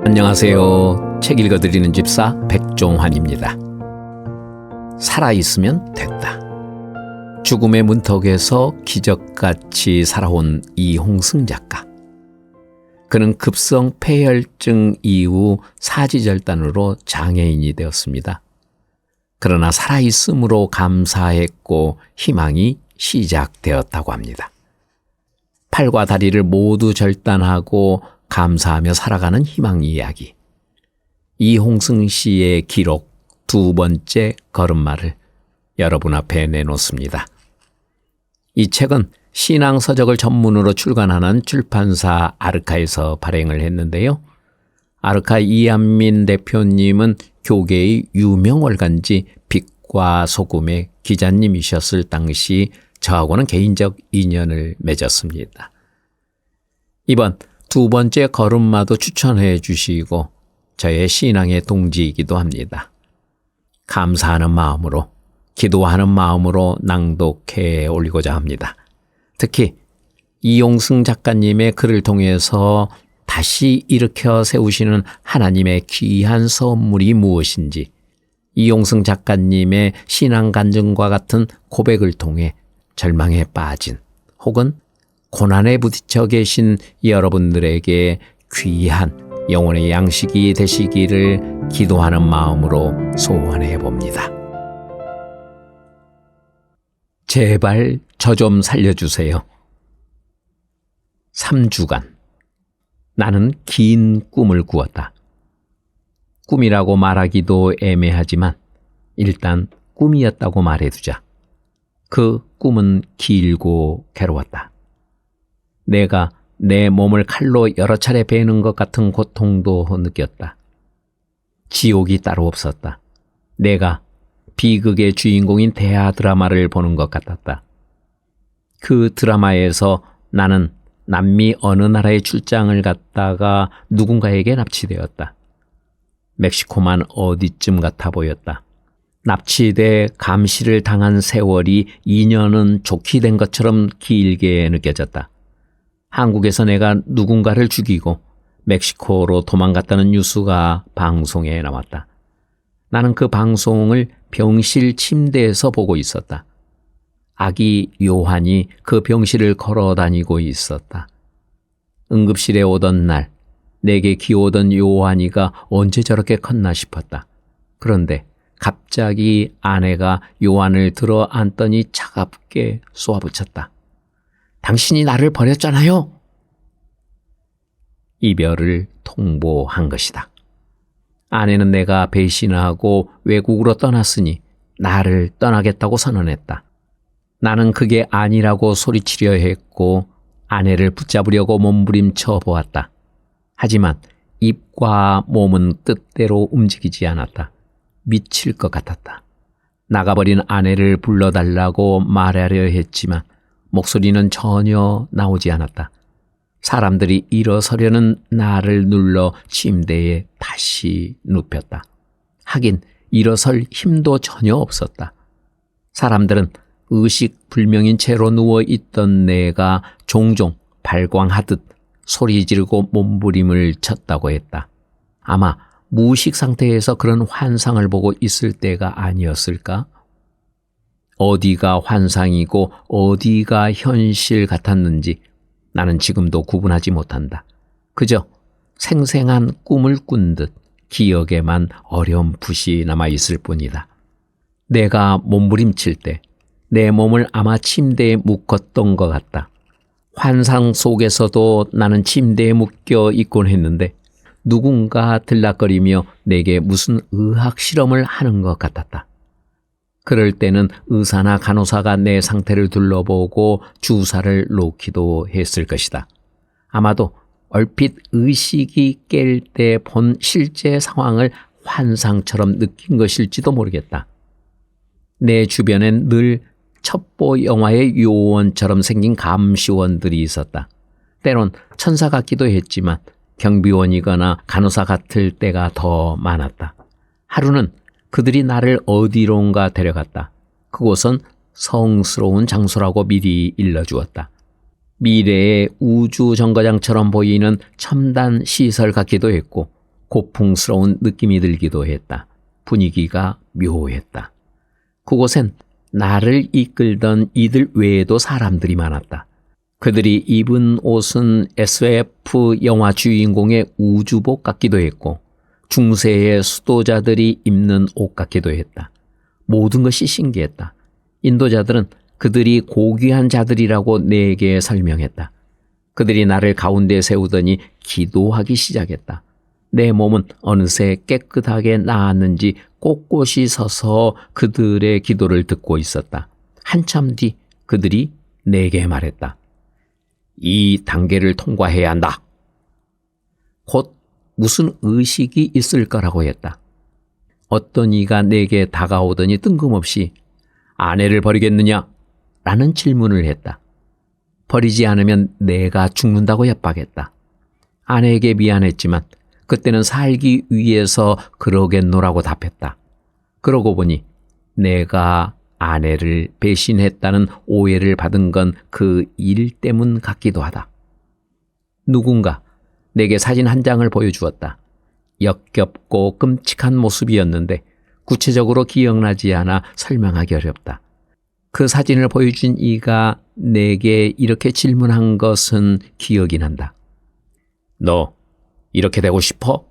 안녕하세요. 책 읽어드리는 집사 백종환입니다. 살아있으면 됐다. 죽음의 문턱에서 기적같이 살아온 이홍승 작가. 그는 급성 폐혈증 이후 사지절단으로 장애인이 되었습니다. 그러나 살아있음으로 감사했고 희망이 시작되었다고 합니다. 팔과 다리를 모두 절단하고 감사하며 살아가는 희망 이야기. 이홍승 씨의 기록 두 번째 걸음마를 여러분 앞에 내놓습니다. 이 책은 신앙서적을 전문으로 출간하는 출판사 아르카에서 발행을 했는데요. 아르카 이한민 대표님은 교계의 유명 월간지 빛과 소금의 기자님이셨을 당시 저하고는 개인적 인연을 맺었습니다. 이번 두 번째 걸음마도 추천해 주시고 저의 신앙의 동지이기도 합니다. 감사하는 마음으로, 기도하는 마음으로 낭독해 올리고자 합니다. 특히 이홍승 작가님의 글을 통해서 다시 일으켜 세우시는 하나님의 귀한 선물이 무엇인지, 이홍승 작가님의 신앙 간증과 같은 고백을 통해 절망에 빠진 혹은 고난에 부딪혀 계신 여러분들에게 귀한 영혼의 양식이 되시기를 기도하는 마음으로 소원해 봅니다. 제발 저 좀 살려주세요. 3주간 나는 긴 꿈을 꾸었다. 꿈이라고 말하기도 애매하지만 일단 꿈이었다고 말해두자. 그 꿈은 길고 괴로웠다. 내가 내 몸을 칼로 여러 차례 베는 것 같은 고통도 느꼈다. 지옥이 따로 없었다. 내가 비극의 주인공인 대하 드라마를 보는 것 같았다. 그 드라마에서 나는 남미 어느 나라에 출장을 갔다가 누군가에게 납치되었다. 멕시코만 어디쯤 같아 보였다. 납치돼 감시를 당한 세월이 2년은 좋게 된 것처럼 길게 느껴졌다. 한국에서 내가 누군가를 죽이고 멕시코로 도망갔다는 뉴스가 방송에 나왔다. 나는 그 방송을 병실 침대에서 보고 있었다. 아기 요한이 그 병실을 걸어 다니고 있었다. 응급실에 오던 날 내게 기어오던 요한이가 언제 저렇게 컸나 싶었다. 그런데 갑자기 아내가 요한을 들어 안더니 차갑게 쏘아붙였다. 당신이 나를 버렸잖아요. 이별을 통보한 것이다. 아내는 내가 배신하고 외국으로 떠났으니 나를 떠나겠다고 선언했다. 나는 그게 아니라고 소리치려 했고 아내를 붙잡으려고 몸부림쳐 보았다. 하지만 입과 몸은 뜻대로 움직이지 않았다. 미칠 것 같았다. 나가버린 아내를 불러달라고 말하려 했지만 목소리는 전혀 나오지 않았다. 사람들이 일어서려는 나를 눌러 침대에 다시 눕혔다. 하긴 일어설 힘도 전혀 없었다. 사람들은 의식불명인 채로 누워있던 내가 종종 발광하듯 소리 지르고 몸부림을 쳤다고 했다. 아마 무의식 상태에서 그런 환상을 보고 있을 때가 아니었을까? 어디가 환상이고 어디가 현실 같았는지 나는 지금도 구분하지 못한다. 그저 생생한 꿈을 꾼 듯 기억에만 어렴풋이 남아있을 뿐이다. 내가 몸부림칠 때 내 몸을 아마 침대에 묶었던 것 같다. 환상 속에서도 나는 침대에 묶여 있곤 했는데 누군가 들락거리며 내게 무슨 의학 실험을 하는 것 같았다. 그럴 때는 의사나 간호사가 내 상태를 둘러보고 주사를 놓기도 했을 것이다. 아마도 얼핏 의식이 깰 때 본 실제 상황을 환상처럼 느낀 것일지도 모르겠다. 내 주변엔 늘 첩보 영화의 요원처럼 생긴 감시원들이 있었다. 때론 천사 같기도 했지만 경비원이거나 간호사 같을 때가 더 많았다. 하루는 그들이 나를 어디론가 데려갔다. 그곳은 성스러운 장소라고 미리 일러주었다. 미래의 우주 정거장처럼 보이는 첨단 시설 같기도 했고 고풍스러운 느낌이 들기도 했다. 분위기가 묘했다. 그곳엔 나를 이끌던 이들 외에도 사람들이 많았다. 그들이 입은 옷은 SF 영화 주인공의 우주복 같기도 했고 중세의 수도자들이 입는 옷 같기도 했다. 모든 것이 신기했다. 인도자들은 그들이 고귀한 자들이라고 내게 설명했다. 그들이 나를 가운데 세우더니 기도하기 시작했다. 내 몸은 어느새 깨끗하게 나았는지 꼿꼿이 서서 그들의 기도를 듣고 있었다. 한참 뒤 그들이 내게 말했다. 이 단계를 통과해야 한다. 곧 무슨 의식이 있을 거라고 했다. 어떤 이가 내게 다가오더니 뜬금없이 아내를 버리겠느냐? 라는 질문을 했다. 버리지 않으면 내가 죽는다고 협박했다. 아내에게 미안했지만 그때는 살기 위해서 그러겠노라고 답했다. 그러고 보니 내가 아내를 배신했다는 오해를 받은 건 그 일 때문 같기도 하다. 누군가 내게 사진 한 장을 보여주었다. 역겹고 끔찍한 모습이었는데 구체적으로 기억나지 않아 설명하기 어렵다. 그 사진을 보여준 이가 내게 이렇게 질문한 것은 기억이 난다. 너 이렇게 되고 싶어?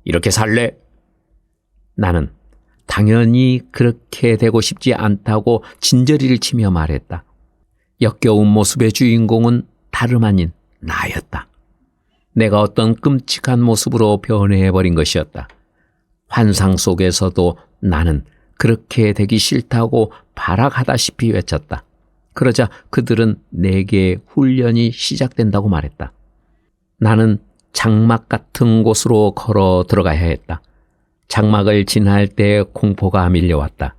이렇게 살래? 나는 당연히 그렇게 되고 싶지 않다고 진저리를 치며 말했다. 역겨운 모습의 주인공은 다름 아닌 나였다. 내가 어떤 끔찍한 모습으로 변해버린 것이었다. 환상 속에서도 나는 그렇게 되기 싫다고 발악하다시피 외쳤다. 그러자 그들은 내게 훈련이 시작된다고 말했다. 나는 장막 같은 곳으로 걸어 들어가야 했다. 장막을 지날 때 공포가 밀려왔다.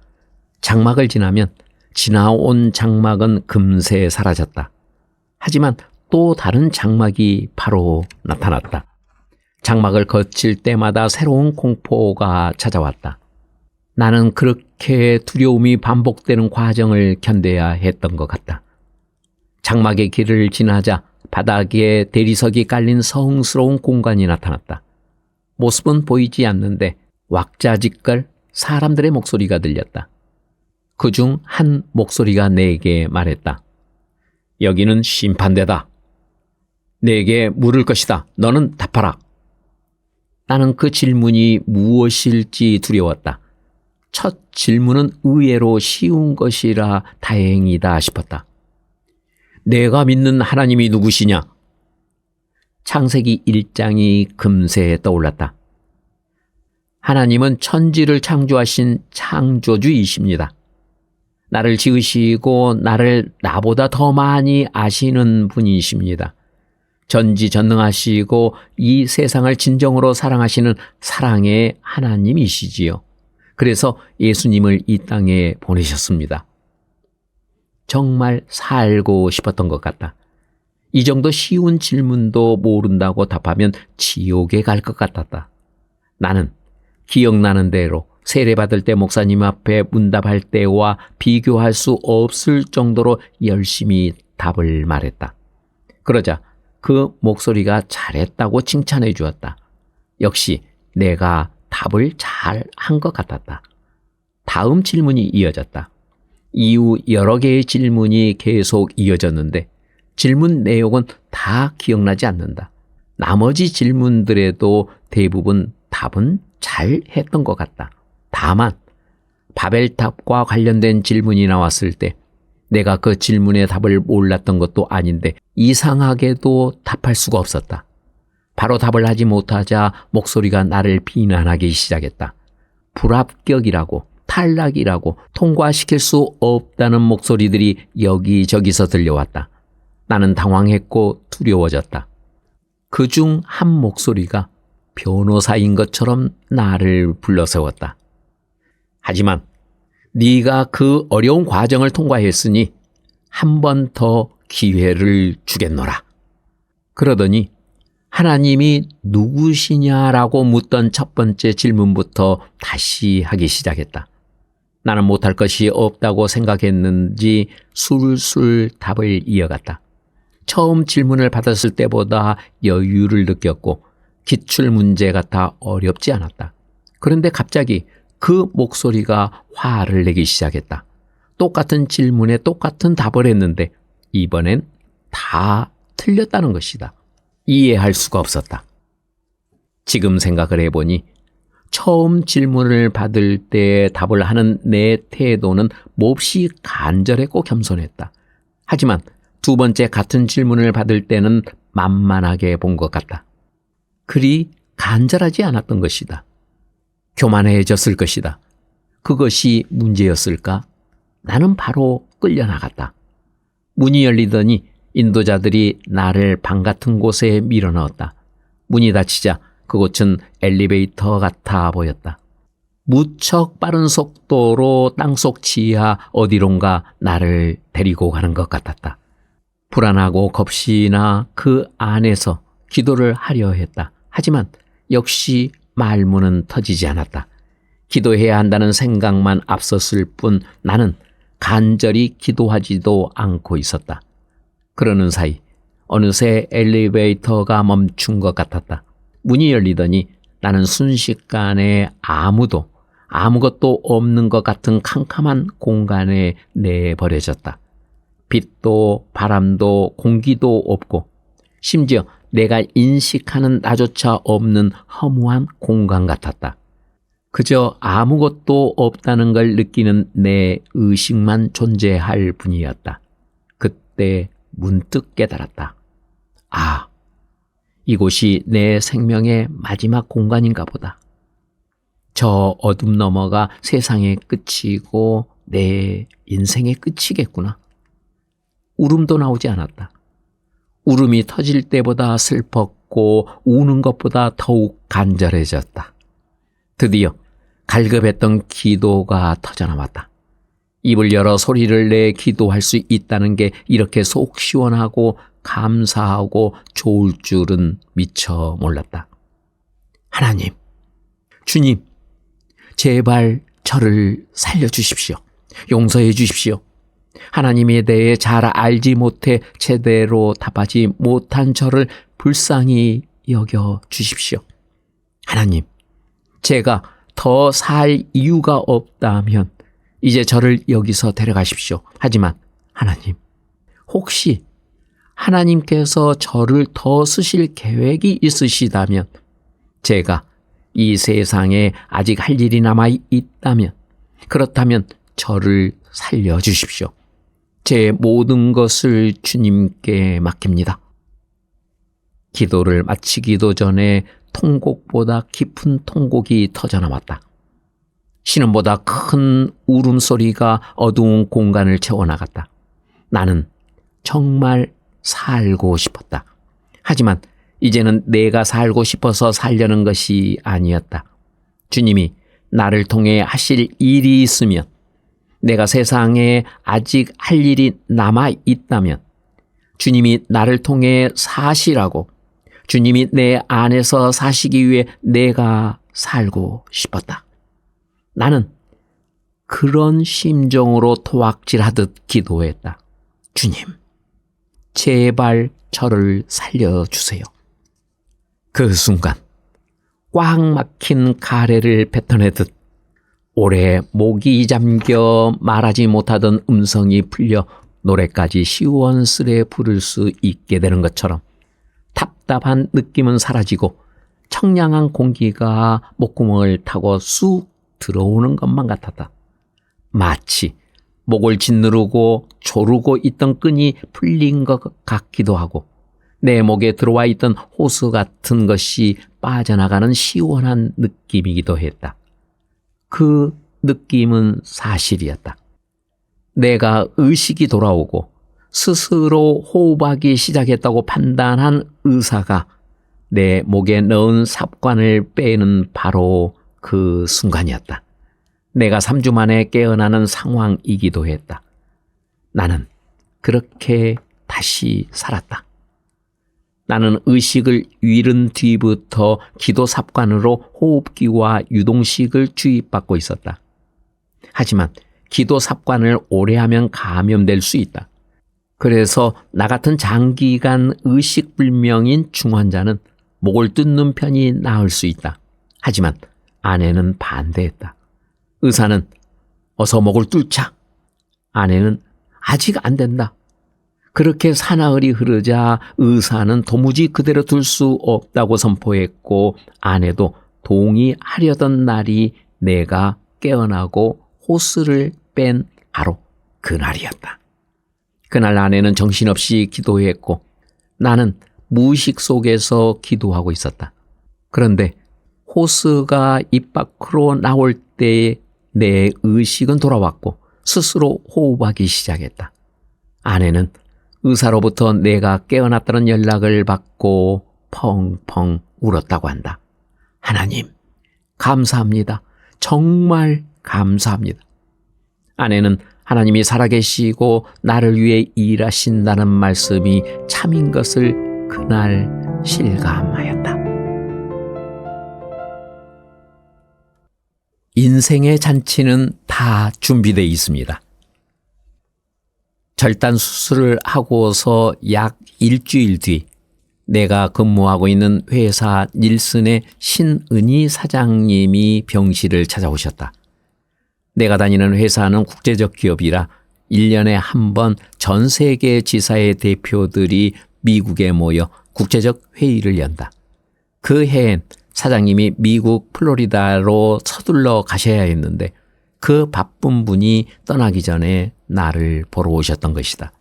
장막을 지나면 지나온 장막은 금세 사라졌다. 하지만 또 다른 장막이 바로 나타났다. 장막을 거칠 때마다 새로운 공포가 찾아왔다. 나는 그렇게 두려움이 반복되는 과정을 견뎌야 했던 것 같다. 장막의 길을 지나자 바닥에 대리석이 깔린 성스러운 공간이 나타났다. 모습은 보이지 않는데 왁자지껄 사람들의 목소리가 들렸다. 그중 한 목소리가 내게 말했다. 여기는 심판대다. 내게 물을 것이다. 너는 답하라. 나는 그 질문이 무엇일지 두려웠다. 첫 질문은 의외로 쉬운 것이라 다행이다 싶었다. 내가 믿는 하나님이 누구시냐? 창세기 1장이 금세 떠올랐다. 하나님은 천지를 창조하신 창조주이십니다. 나를 지으시고 나를 나보다 더 많이 아시는 분이십니다. 전지전능하시고 이 세상을 진정으로 사랑하시는 사랑의 하나님이시지요. 그래서 예수님을 이 땅에 보내셨습니다. 정말 살고 싶었던 것 같다. 이 정도 쉬운 질문도 모른다고 답하면 지옥에 갈 것 같았다. 나는 기억나는 대로 세례받을 때 목사님 앞에 문답할 때와 비교할 수 없을 정도로 열심히 답을 말했다. 그러자 그 목소리가 잘했다고 칭찬해 주었다. 역시 내가 답을 잘 한 것 같았다. 다음 질문이 이어졌다. 이후 여러 개의 질문이 계속 이어졌는데 질문 내용은 다 기억나지 않는다. 나머지 질문들에도 대부분 답은 잘 했던 것 같다. 다만 바벨탑과 관련된 질문이 나왔을 때 내가 그 질문의 답을 몰랐던 것도 아닌데 이상하게도 답할 수가 없었다. 바로 답을 하지 못하자 목소리가 나를 비난하기 시작했다. 불합격이라고, 탈락이라고, 통과시킬 수 없다는 목소리들이 여기저기서 들려왔다. 나는 당황했고 두려워졌다. 그중 한 목소리가 변호사인 것처럼 나를 불러세웠다. 하지만 네가 그 어려운 과정을 통과했으니 한 번 더 기회를 주겠노라. 그러더니 하나님이 누구시냐라고 묻던 첫 번째 질문부터 다시 하기 시작했다. 나는 못할 것이 없다고 생각했는지 술술 답을 이어갔다. 처음 질문을 받았을 때보다 여유를 느꼈고 기출 문제 같아 어렵지 않았다. 그런데 갑자기 그 목소리가 화를 내기 시작했다. 똑같은 질문에 똑같은 답을 했는데 이번엔 다 틀렸다는 것이다. 이해할 수가 없었다. 지금 생각을 해보니 처음 질문을 받을 때 답을 하는 내 태도는 몹시 간절했고 겸손했다. 하지만 두 번째 같은 질문을 받을 때는 만만하게 본 것 같다. 그리 간절하지 않았던 것이다. 교만해졌을 것이다. 그것이 문제였을까? 나는 바로 끌려나갔다. 문이 열리더니 인도자들이 나를 방 같은 곳에 밀어넣었다. 문이 닫히자 그곳은 엘리베이터 같아 보였다. 무척 빠른 속도로 땅속 지하 어디론가 나를 데리고 가는 것 같았다. 불안하고 겁이 나 그 안에서 기도를 하려 했다. 하지만 역시 말문은 터지지 않았다. 기도해야 한다는 생각만 앞섰을 뿐 나는 간절히 기도하지도 않고 있었다. 그러는 사이 어느새 엘리베이터가 멈춘 것 같았다. 문이 열리더니 나는 순식간에 아무것도 없는 것 같은 캄캄한 공간에 내버려졌다. 빛도 바람도 공기도 없고 심지어 내가 인식하는 나조차 없는 허무한 공간 같았다. 그저 아무것도 없다는 걸 느끼는 내 의식만 존재할 뿐이었다. 그때 문득 깨달았다. 아, 이곳이 내 생명의 마지막 공간인가 보다. 저 어둠 너머가 세상의 끝이고 내 인생의 끝이겠구나. 울음도 나오지 않았다. 울음이 터질 때보다 슬펐고 우는 것보다 더욱 간절해졌다. 드디어 갈급했던 기도가 터져나왔다. 입을 열어 소리를 내 기도할 수 있다는 게 이렇게 속 시원하고 감사하고 좋을 줄은 미처 몰랐다. 하나님, 주님, 제발 저를 살려주십시오. 용서해 주십시오. 하나님에 대해 잘 알지 못해 제대로 답하지 못한 저를 불쌍히 여겨 주십시오. 하나님, 제가 더 살 이유가 없다면 이제 저를 여기서 데려가십시오. 하지만 하나님, 혹시 하나님께서 저를 더 쓰실 계획이 있으시다면 제가 이 세상에 아직 할 일이 남아 있다면 그렇다면 저를 살려주십시오. 제 모든 것을 주님께 맡깁니다. 기도를 마치기도 전에 통곡보다 깊은 통곡이 터져나왔다. 신음보다 큰 울음소리가 어두운 공간을 채워나갔다. 나는 정말 살고 싶었다. 하지만 이제는 내가 살고 싶어서 살려는 것이 아니었다. 주님이 나를 통해 하실 일이 있으면, 내가 세상에 아직 할 일이 남아 있다면 주님이 나를 통해 사시라고, 주님이 내 안에서 사시기 위해 내가 살고 싶었다. 나는 그런 심정으로 토악질하듯 기도했다. 주님, 제발 저를 살려주세요. 그 순간 꽉 막힌 가래를 뱉어내듯 오래 목이 잠겨 말하지 못하던 음성이 풀려 노래까지 시원스레 부를 수 있게 되는 것처럼 답답한 느낌은 사라지고 청량한 공기가 목구멍을 타고 쑥 들어오는 것만 같았다. 마치 목을 짓누르고 조르고 있던 끈이 풀린 것 같기도 하고 내 목에 들어와 있던 호수 같은 것이 빠져나가는 시원한 느낌이기도 했다. 그 느낌은 사실이었다. 내가 의식이 돌아오고 스스로 호흡하기 시작했다고 판단한 의사가 내 목에 넣은 삽관을 빼는 바로 그 순간이었다. 내가 3주 만에 깨어나는 상황이기도 했다. 나는 그렇게 다시 살았다. 나는 의식을 잃은 뒤부터 기도 삽관으로 호흡기와 유동식을 주입받고 있었다. 하지만 기도 삽관을 오래 하면 감염될 수 있다. 그래서 나 같은 장기간 의식불명인 중환자는 목을 뜯는 편이 나을 수 있다. 하지만 아내는 반대했다. 의사는 어서 목을 뚫자. 아내는 아직 안 된다. 그렇게 사나흘이 흐르자 의사는 도무지 그대로 둘 수 없다고 선포했고 아내도 동의하려던 날이 내가 깨어나고 호스를 뺀 바로 그날이었다. 그날 아내는 정신없이 기도했고 나는 무의식 속에서 기도하고 있었다. 그런데 호스가 입 밖으로 나올 때에 내 의식은 돌아왔고 스스로 호흡하기 시작했다. 아내는 의사로부터 내가 깨어났다는 연락을 받고 펑펑 울었다고 한다. 하나님, 감사합니다. 정말 감사합니다. 아내는 하나님이 살아계시고 나를 위해 일하신다는 말씀이 참인 것을 그날 실감하였다. 인생의 잔치는 다 준비되어 있습니다. 절단 수술을 하고서 약 일주일 뒤 내가 근무하고 있는 회사 닐슨의 신은희 사장님이 병실을 찾아오셨다. 내가 다니는 회사는 국제적 기업이라 1년에 한 번 전 세계 지사의 대표들이 미국에 모여 국제적 회의를 연다. 그 해엔 사장님이 미국 플로리다로 서둘러 가셔야 했는데 그 바쁜 분이 떠나기 전에 나를 보러 오셨던 것이다.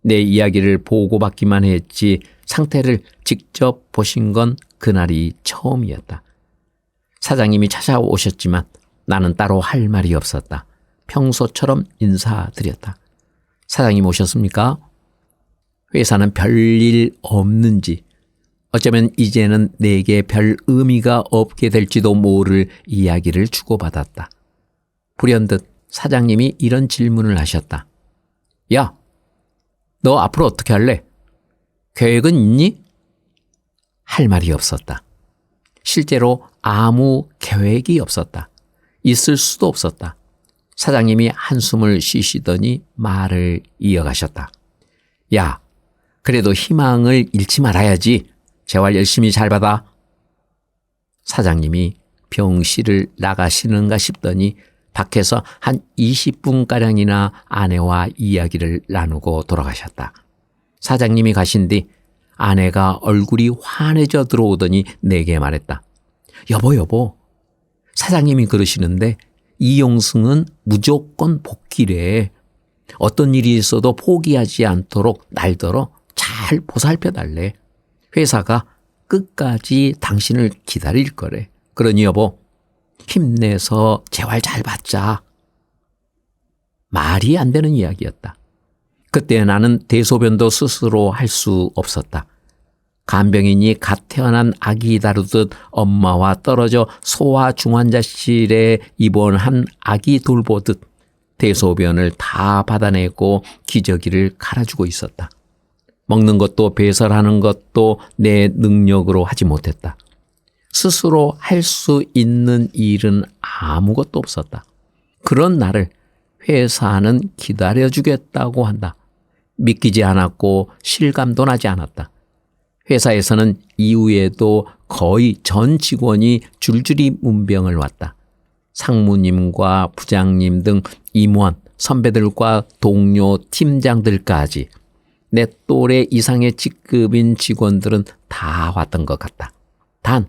내 이야기를 보고받기만 했지 상태를 직접 보신 건 그날이 처음이었다. 사장님이 찾아오셨지만 나는 따로 할 말이 없었다. 평소처럼 인사드렸다. 사장님 오셨습니까? 회사는 별일 없는지 어쩌면 이제는 내게 별 의미가 없게 될지도 모를 이야기를 주고받았다. 불현듯 사장님이 이런 질문을 하셨다. 야, 너 앞으로 어떻게 할래? 계획은 있니? 할 말이 없었다. 실제로 아무 계획이 없었다. 있을 수도 없었다. 사장님이 한숨을 쉬시더니 말을 이어가셨다. 야, 그래도 희망을 잃지 말아야지. 재활 열심히 잘 받아. 사장님이 병실을 나가시는가 싶더니 밖에서 한 20분가량이나 아내와 이야기를 나누고 돌아가셨다. 사장님이 가신 뒤 아내가 얼굴이 환해져 들어오더니 내게 말했다. 여보, 사장님이 그러시는데 이용승은 무조건 복귀래. 어떤 일이 있어도 포기하지 않도록 날더러 잘 보살펴달래. 회사가 끝까지 당신을 기다릴 거래. 그러니 여보, 힘내서 재활 잘 받자. 말이 안 되는 이야기였다. 그때 나는 대소변도 스스로 할 수 없었다. 간병인이 갓 태어난 아기 다루듯 엄마와 떨어져 소아 중환자실에 입원한 아기 돌보듯 대소변을 다 받아내고 기저귀를 갈아주고 있었다. 먹는 것도 배설하는 것도 내 능력으로 하지 못했다. 스스로 할 수 있는 일은 아무것도 없었다. 그런 나를 회사는 기다려주겠다고 한다. 믿기지 않았고 실감도 나지 않았다. 회사에서는 이후에도 거의 전 직원이 줄줄이 문병을 왔다. 상무님과 부장님 등 임원, 선배들과 동료, 팀장들까지 내 또래 이상의 직급인 직원들은 다 왔던 것 같다. 단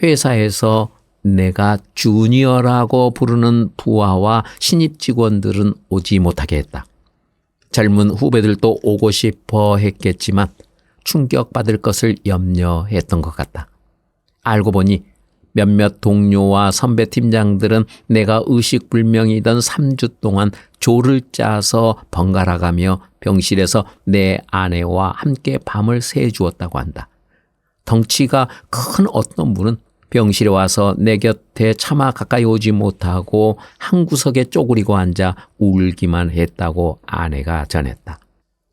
회사에서 내가 주니어라고 부르는 부하와 신입 직원들은 오지 못하게 했다. 젊은 후배들도 오고 싶어 했겠지만 충격받을 것을 염려했던 것 같다. 알고 보니 몇몇 동료와 선배 팀장들은 내가 의식불명이던 3주 동안 조를 짜서 번갈아가며 병실에서 내 아내와 함께 밤을 새주었다고 한다. 덩치가 큰 어떤 분은 병실에 와서 내 곁에 차마 가까이 오지 못하고 한 구석에 쪼그리고 앉아 울기만 했다고 아내가 전했다.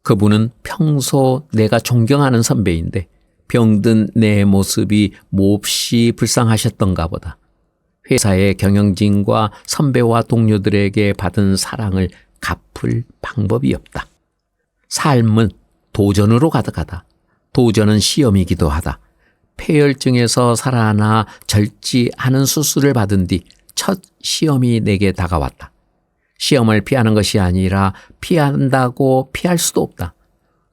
그분은 평소 내가 존경하는 선배인데 병든 내 모습이 몹시 불쌍하셨던가 보다. 회사의 경영진과 선배와 동료들에게 받은 사랑을 갚을 방법이 없다. 삶은 도전으로 가득하다. 도전은 시험이기도 하다. 폐혈증에서 살아나 절제하는 수술을 받은 뒤 첫 시험이 내게 다가왔다. 시험을 피하는 것이 아니라 피한다고 피할 수도 없다.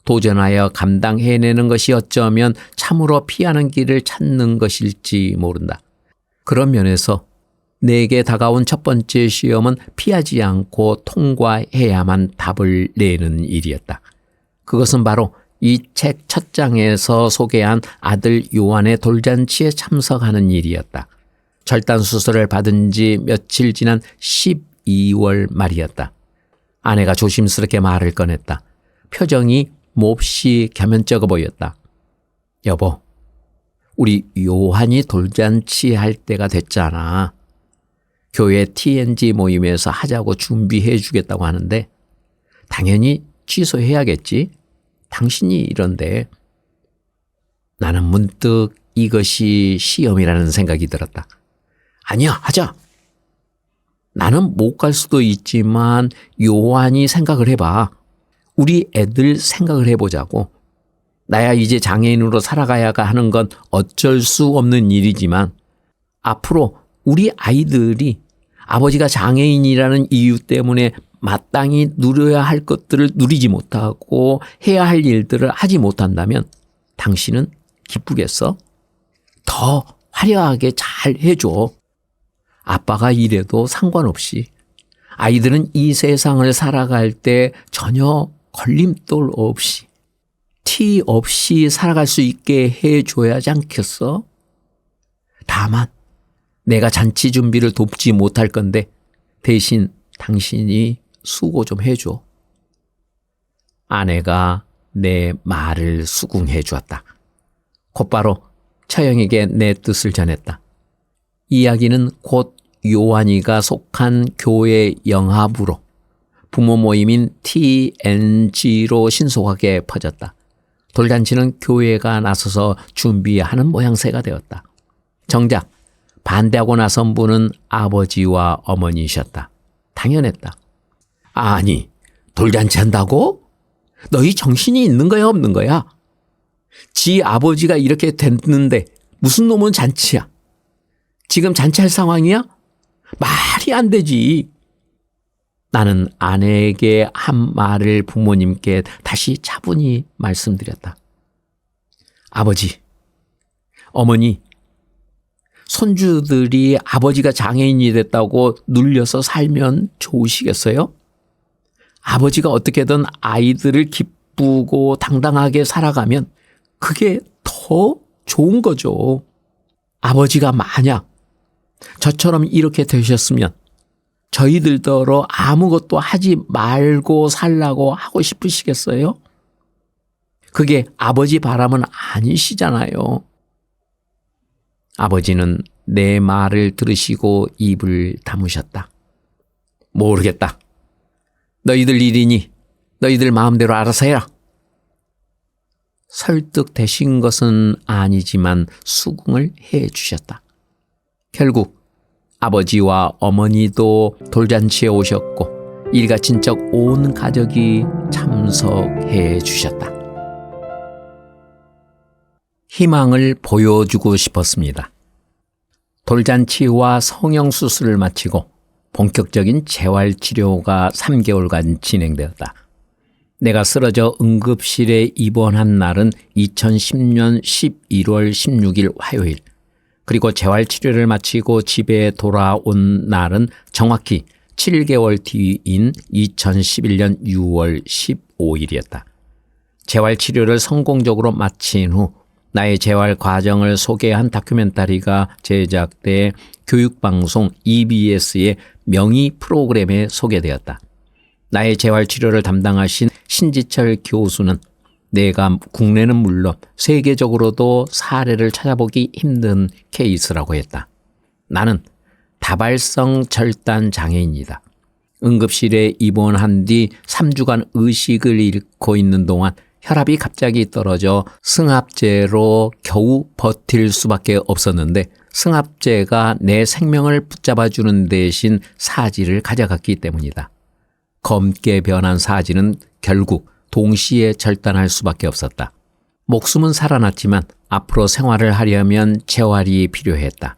도전하여 감당해내는 것이 어쩌면 참으로 피하는 길을 찾는 것일지 모른다. 그런 면에서 내게 다가온 첫 번째 시험은 피하지 않고 통과해야만 답을 내는 일이었다. 그것은 바로 이 책 첫 장에서 소개한 아들 요한의 돌잔치에 참석하는 일이었다. 절단 수술을 받은 지 며칠 지난 12월 말이었다. 아내가 조심스럽게 말을 꺼냈다. 표정이 몹시 겸연쩍어 보였다. 여보, 우리 요한이 돌잔치 할 때가 됐잖아. 교회 TNG 모임에서 하자고 준비해 주겠다고 하는데 당연히 취소해야겠지. 당신이 이런데. 나는 문득 이것이 시험이라는 생각이 들었다. 아니야, 하자. 나는 못 갈 수도 있지만 요한이 생각을 해봐. 우리 애들 생각을 해보자고. 나야 이제 장애인으로 살아가야 하는 건 어쩔 수 없는 일이지만 앞으로 우리 아이들이 아버지가 장애인이라는 이유 때문에 마땅히 누려야 할 것들을 누리지 못하고 해야 할 일들을 하지 못한다면 당신은 기쁘겠어? 더 화려하게 잘 해줘. 아빠가 이래도 상관없이 아이들은 이 세상을 살아갈 때 전혀 걸림돌 없이 티 없이 살아갈 수 있게 해줘야 하지 않겠어? 다만 내가 잔치 준비를 돕지 못할 건데 대신 당신이 수고 좀 해줘. 아내가 내 말을 수긍해 주었다. 곧바로 처형에게 내 뜻을 전했다. 이야기는 곧 요한이가 속한 교회 영합으로 부모 모임인 TNG로 신속하게 퍼졌다. 돌잔치는 교회가 나서서 준비하는 모양새가 되었다. 정작 반대하고 나선 분은 아버지와 어머니셨다. 당연했다. 아니, 돌잔치 한다고? 너희 정신이 있는 거야 없는 거야? 지 아버지가 이렇게 됐는데 무슨 놈은 잔치야? 지금 잔치할 상황이야? 말이 안 되지. 나는 아내에게 한 말을 부모님께 다시 차분히 말씀드렸다. 아버지, 어머니, 손주들이 아버지가 장애인이 됐다고 눌려서 살면 좋으시겠어요? 아버지가 어떻게든 아이들을 기쁘고 당당하게 살아가면 그게 더 좋은 거죠. 아버지가 만약 저처럼 이렇게 되셨으면 저희들더러 아무것도 하지 말고 살라고 하고 싶으시겠어요? 그게 아버지 바람은 아니시잖아요. 아버지는 내 말을 들으시고 입을 다무셨다. 모르겠다. 너희들 일이니 너희들 마음대로 알아서 해라. 설득되신 것은 아니지만 수긍을 해 주셨다. 결국 아버지와 어머니도 돌잔치에 오셨고 일가친척 온 가족이 참석해 주셨다. 희망을 보여주고 싶었습니다. 돌잔치와 성형수술을 마치고 본격적인 재활치료가 3개월간 진행되었다. 내가 쓰러져 응급실에 입원한 날은 2010년 11월 16일 화요일, 그리고 재활치료를 마치고 집에 돌아온 날은 정확히 7개월 뒤인 2011년 6월 15일이었다. 재활치료를 성공적으로 마친 후 나의 재활 과정을 소개한 다큐멘터리가 제작돼 교육방송 EBS의 명의 프로그램에 소개되었다. 나의 재활치료를 담당하신 신지철 교수는 내가 국내는 물론 세계적으로도 사례를 찾아보기 힘든 케이스라고 했다. 나는 다발성 절단 장애인이다. 응급실에 입원한 뒤 3주간 의식을 잃고 있는 동안 혈압이 갑자기 떨어져 승합제로 겨우 버틸 수밖에 없었는데 승합제가 내 생명을 붙잡아주는 대신 사지를 가져갔기 때문이다. 검게 변한 사지는 결국 동시에 절단할 수밖에 없었다. 목숨은 살아났지만 앞으로 생활을 하려면 재활이 필요했다.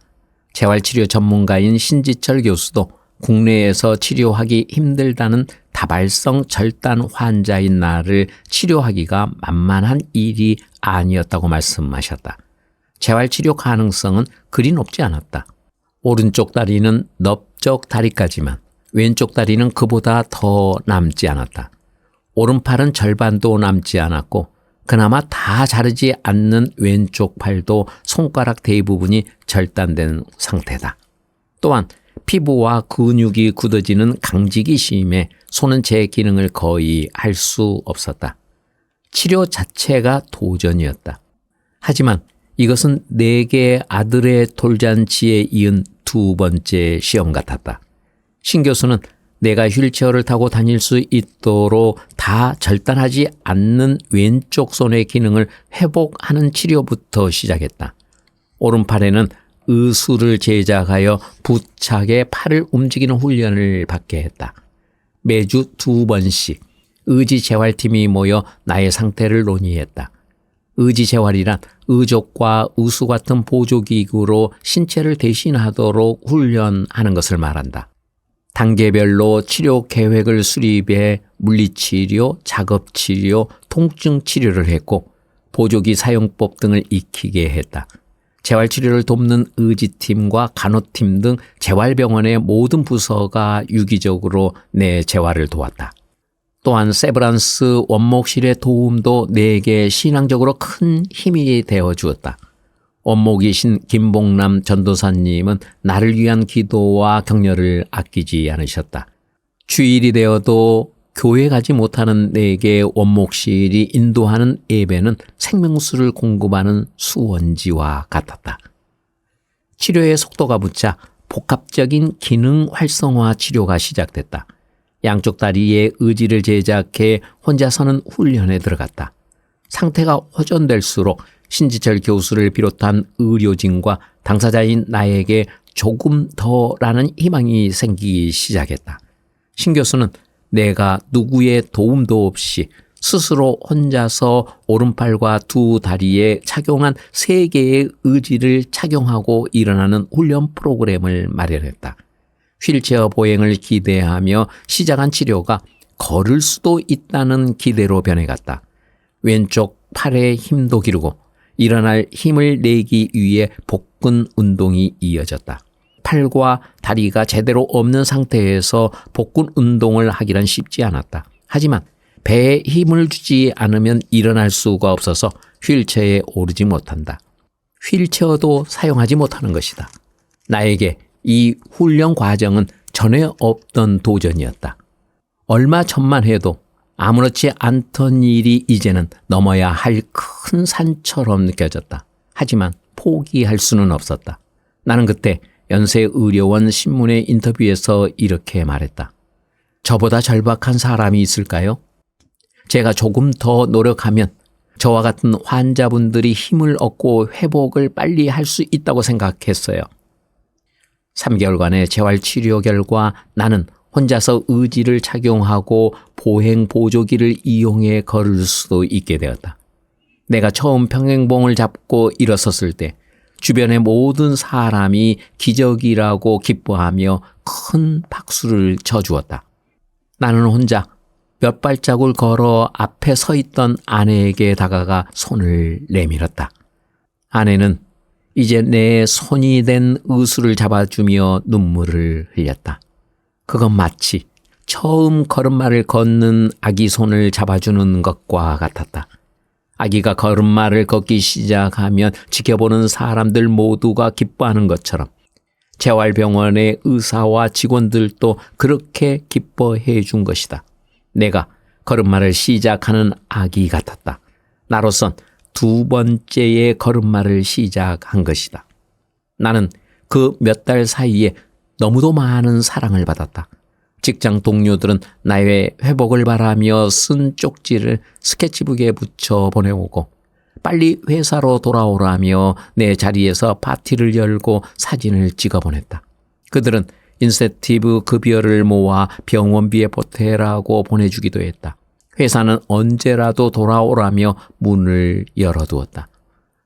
재활치료 전문가인 신지철 교수도 국내에서 치료하기 힘들다는 다발성 절단 환자인 나를 치료하기가 만만한 일이 아니었다고 말씀하셨다. 재활치료 가능성은 그리 높지 않았다. 오른쪽 다리는 넓적 다리까지만, 왼쪽 다리는 그보다 더 남지 않았다. 오른팔은 절반도 남지 않았고 그나마 다 자르지 않는 왼쪽 팔도 손가락 대부분이 절단된 상태다. 또한 피부와 근육이 굳어지는 강직이 심해 손은 제 기능을 거의 할 수 없었다. 치료 자체가 도전이었다. 하지만 이것은 4개 아들의 돌잔치에 이은 2번째 시험 같았다. 신 교수는 내가 휠체어를 타고 다닐 수 있도록 다 절단하지 않는 왼쪽 손의 기능을 회복하는 치료부터 시작했다. 오른팔에는 의수를 제작하여 부착해 팔을 움직이는 훈련을 받게 했다. 매주 2번씩 의지재활팀이 모여 나의 상태를 논의했다. 의지재활이란 의족과 의수 같은 보조기구로 신체를 대신하도록 훈련하는 것을 말한다. 단계별로 치료 계획을 수립해 물리치료, 작업치료, 통증치료를 했고 보조기 사용법 등을 익히게 했다. 재활치료를 돕는 의지팀과 간호팀 등 재활병원의 모든 부서가 유기적으로 내 재활을 도왔다. 또한 세브란스 원목실의 도움도 내게 신앙적으로 큰 힘이 되어 주었다. 원목이신 김봉남 전도사님은 나를 위한 기도와 격려를 아끼지 않으셨다. 주일이 되어도 교회 가지 못하는 내게 원목실이 인도하는 예배는 생명수를 공급하는 수원지와 같았다. 치료의 속도가 붙자 복합적인 기능 활성화 치료가 시작됐다. 양쪽 다리에 의지를 제작해 혼자서는 훈련에 들어갔다. 상태가 호전될수록 신지철 교수를 비롯한 의료진과 당사자인 나에게 조금 더라는 희망이 생기기 시작했다. 신 교수는 내가 누구의 도움도 없이 스스로 혼자서 오른팔과 2 다리에 착용한 3개의 의지를 착용하고 일어나는 훈련 프로그램을 마련했다. 휠체어 보행을 기대하며 시작한 치료가 걸을 수도 있다는 기대로 변해갔다. 왼쪽 팔의 힘도 기르고 일어날 힘을 내기 위해 복근 운동이 이어졌다. 팔과 다리가 제대로 없는 상태에서 복근 운동을 하기란 쉽지 않았다. 하지만 배에 힘을 주지 않으면 일어날 수가 없어서 휠체어에 오르지 못한다. 휠체어도 사용하지 못하는 것이다. 나에게 이 훈련 과정은 전에 없던 도전이었다. 얼마 전만 해도 아무렇지 않던 일이 이제는 넘어야 할 큰 산처럼 느껴졌다. 하지만 포기할 수는 없었다. 나는 그때 연세의료원 신문의 인터뷰에서 이렇게 말했다. 저보다 절박한 사람이 있을까요? 제가 조금 더 노력하면 저와 같은 환자분들이 힘을 얻고 회복을 빨리 할 수 있다고 생각했어요. 3개월간의 재활치료 결과 나는 혼자서 의지를 착용하고 보행 보조기를 이용해 걸을 수도 있게 되었다. 내가 처음 평행봉을 잡고 일어섰을 때 주변의 모든 사람이 기적이라고 기뻐하며 큰 박수를 쳐주었다. 나는 혼자 몇 발짝을 걸어 앞에 서 있던 아내에게 다가가 손을 내밀었다. 아내는 이제 내 손이 된 의수를 잡아주며 눈물을 흘렸다. 그건 마치 처음 걸음마를 걷는 아기 손을 잡아주는 것과 같았다. 아기가 걸음마를 걷기 시작하면 지켜보는 사람들 모두가 기뻐하는 것처럼 재활병원의 의사와 직원들도 그렇게 기뻐해 준 것이다. 내가 걸음마를 시작하는 아기 같았다. 나로선 2번째의 걸음마를 시작한 것이다. 나는 그 몇 달 사이에 너무도 많은 사랑을 받았다. 직장 동료들은 나의 회복을 바라며 쓴 쪽지를 스케치북에 붙여 보내오고 빨리 회사로 돌아오라며 내 자리에서 파티를 열고 사진을 찍어 보냈다. 그들은 인센티브 급여를 모아 병원비에 보태라고 보내주기도 했다. 회사는 언제라도 돌아오라며 문을 열어두었다.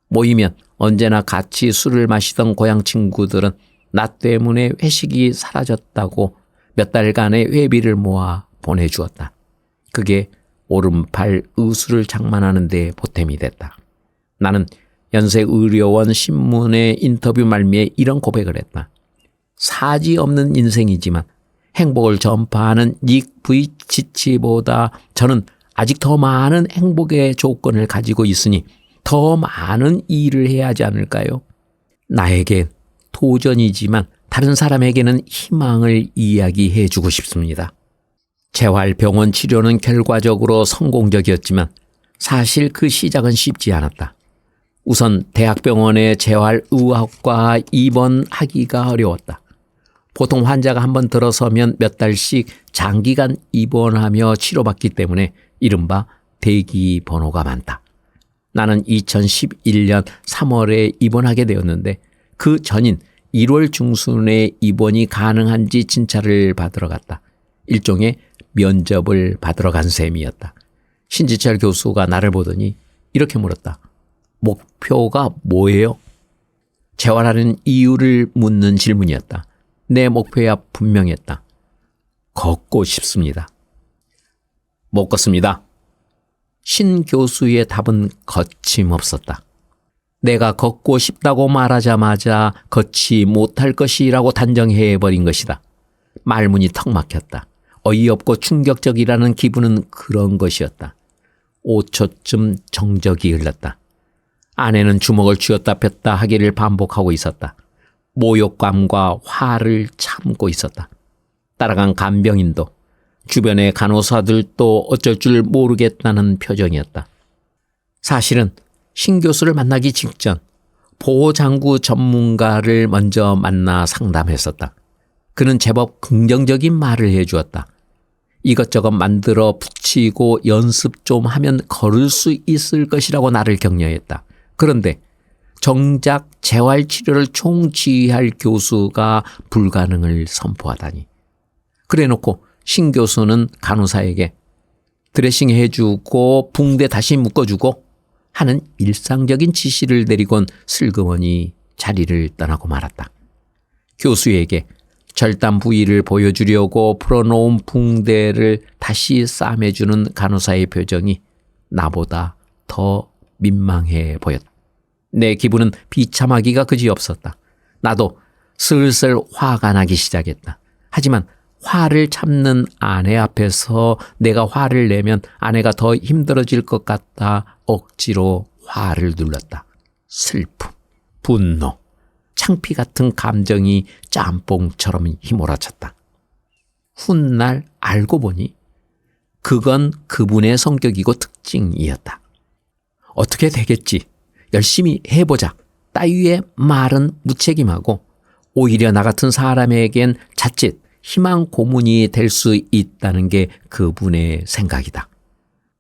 모이면 언제나 같이 술을 마시던 고향 친구들은 나 때문에 회식이 사라졌다고 몇 달간의 회비를 모아 보내주었다. 그게 오른팔 의수를 장만하는 데 보탬이 됐다. 나는 연세의료원 신문의 인터뷰 말미에 이런 고백을 했다. 사지 없는 인생이지만 행복을 전파하는 닉 부이치치보다 저는 아직 더 많은 행복의 조건을 가지고 있으니 더 많은 일을 해야 하지 않을까요? 나에겐 도전이지만 다른 사람에게는 희망을 이야기해 주고 싶습니다. 재활병원 치료는 결과적으로 성공적이었지만 사실 그 시작은 쉽지 않았다. 우선 대학병원의 재활의학과 입원하기가 어려웠다. 보통 환자가 한번 들어서면 몇 달씩 장기간 입원하며 치료받기 때문에 이른바 대기 번호가 많다. 나는 2011년 3월에 입원하게 되었는데 그 전인 1월 중순에 입원이 가능한지 진찰을 받으러 갔다. 일종의 면접을 받으러 간 셈이었다. 신지철 교수가 나를 보더니 이렇게 물었다. 목표가 뭐예요? 재활하는 이유를 묻는 질문이었다. 내 목표야 분명했다. 걷고 싶습니다. 못 걷습니다. 신 교수의 답은 거침없었다. 내가 걷고 싶다고 말하자마자 걷지 못할 것이라고 단정해버린 것이다. 말문이 턱 막혔다. 어이없고 충격적이라는 기분은 그런 것이었다. 5초쯤 정적이 흘렀다. 아내는 주먹을 쥐었다 폈다 하기를 반복하고 있었다. 모욕감과 화를 참고 있었다. 따라간 간병인도 주변의 간호사들도 어쩔 줄 모르겠다는 표정이었다. 사실은 신 교수를 만나기 직전 보호장구 전문가를 먼저 만나 상담했었다. 그는 제법 긍정적인 말을 해주었다. 이것저것 만들어 붙이고 연습 좀 하면 걸을 수 있을 것이라고 나를 격려했다. 그런데 정작 재활치료를 총지휘할 교수가 불가능을 선포하다니. 그래놓고 신 교수는 간호사에게 드레싱 해주고 붕대 다시 묶어주고 하는 일상적인 지시를 내리곤 슬그머니 자리를 떠나고 말았다. 교수에게 절단 부위를 보여주려고 풀어놓은 붕대를 다시 싸매주는 간호사의 표정이 나보다 더 민망해 보였다. 내 기분은 비참하기가 그지없었다. 나도 슬슬 화가 나기 시작했다. 하지만 화를 참는 아내 앞에서 내가 화를 내면 아내가 더 힘들어질 것 같아 억지로 화를 눌렀다. 슬픔, 분노, 창피 같은 감정이 짬뽕처럼 휘몰아쳤다. 훗날 알고 보니 그건 그분의 성격이고 특징이었다. 어떻게 되겠지, 열심히 해보자 따위의 말은 무책임하고 오히려 나 같은 사람에겐 자칫 희망 고문이 될 수 있다는 게 그분의 생각이다.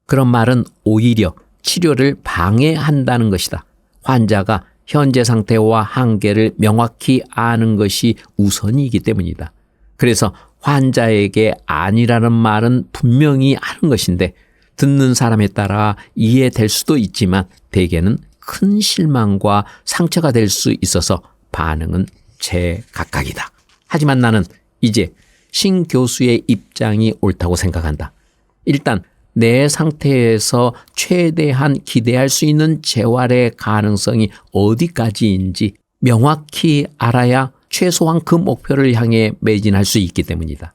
그런 말은 오히려 치료를 방해한다는 것이다. 환자가 현재 상태와 한계를 명확히 아는 것이 우선이기 때문이다. 그래서 환자에게 아니라는 말은 분명히 하는 것인데 듣는 사람에 따라 이해될 수도 있지만 대개는 큰 실망과 상처가 될 수 있어서 반응은 제각각이다. 하지만 나는 이제 신 교수의 입장이 옳다고 생각한다. 일단 내 상태에서 최대한 기대할 수 있는 재활의 가능성이 어디까지인지 명확히 알아야 최소한 그 목표를 향해 매진할 수 있기 때문이다.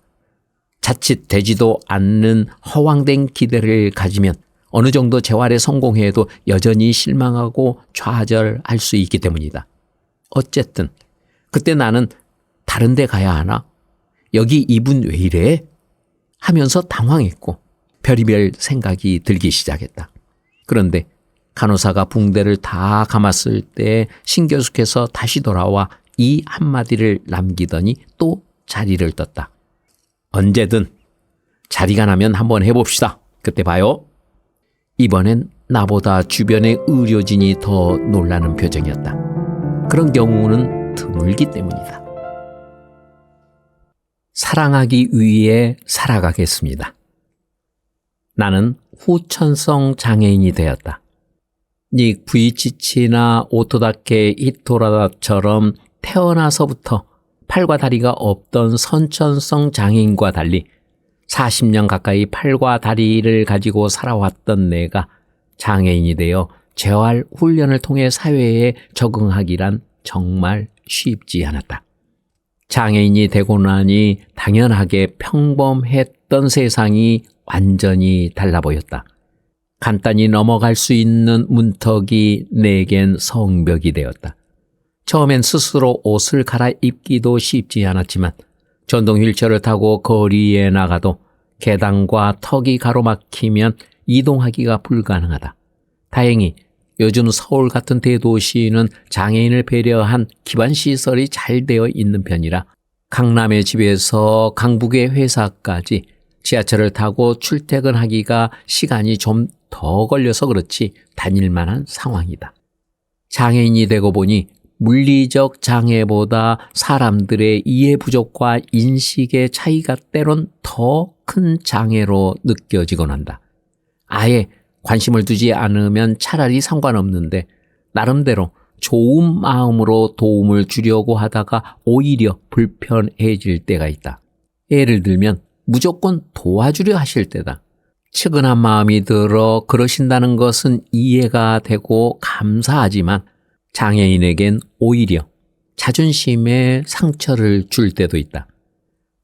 자칫 되지도 않는 허황된 기대를 가지면 어느 정도 재활에 성공해도 여전히 실망하고 좌절할 수 있기 때문이다. 어쨌든 그때 나는 다른 데 가야 하나? 여기 이분 왜 이래? 하면서 당황했고 별의별 생각이 들기 시작했다. 그런데 간호사가 붕대를 다 감았을 때 신 교수께서 다시 돌아와 이 한마디를 남기더니 또 자리를 떴다. 언제든 자리가 나면 한번 해봅시다. 그때 봐요. 이번엔 나보다 주변의 의료진이 더 놀라는 표정이었다. 그런 경우는 드물기 때문이다. 사랑하기 위해 살아가겠습니다. 나는 후천성 장애인이 되었다. 닉 부이치치나 오토다케 히토라다처럼 태어나서부터 팔과 다리가 없던 선천성 장애인과 달리 40년 가까이 팔과 다리를 가지고 살아왔던 내가 장애인이 되어 재활 훈련을 통해 사회에 적응하기란 정말 쉽지 않았다. 장애인이 되고 나니 당연하게 평범했던 세상이 완전히 달라 보였다. 간단히 넘어갈 수 있는 문턱이 내겐 성벽이 되었다. 처음엔 스스로 옷을 갈아입기도 쉽지 않았지만 전동 휠체어를 타고 거리에 나가도 계단과 턱이 가로막히면 이동하기가 불가능하다. 다행히 요즘 서울 같은 대도시는 장애인을 배려한 기반시설이 잘 되어 있는 편이라 강남의 집에서 강북의 회사까지 지하철을 타고 출퇴근하기가 시간이 좀 더 걸려서 그렇지 다닐만한 상황이다. 장애인이 되고 보니 물리적 장애보다 사람들의 이해 부족과 인식의 차이가 때론 더 큰 장애로 느껴지곤 한다. 아예 관심을 두지 않으면 차라리 상관없는데 나름대로 좋은 마음으로 도움을 주려고 하다가 오히려 불편해질 때가 있다. 예를 들면 무조건 도와주려 하실 때다. 측은한 마음이 들어 그러신다는 것은 이해가 되고 감사하지만 장애인에겐 오히려 자존심에 상처를 줄 때도 있다.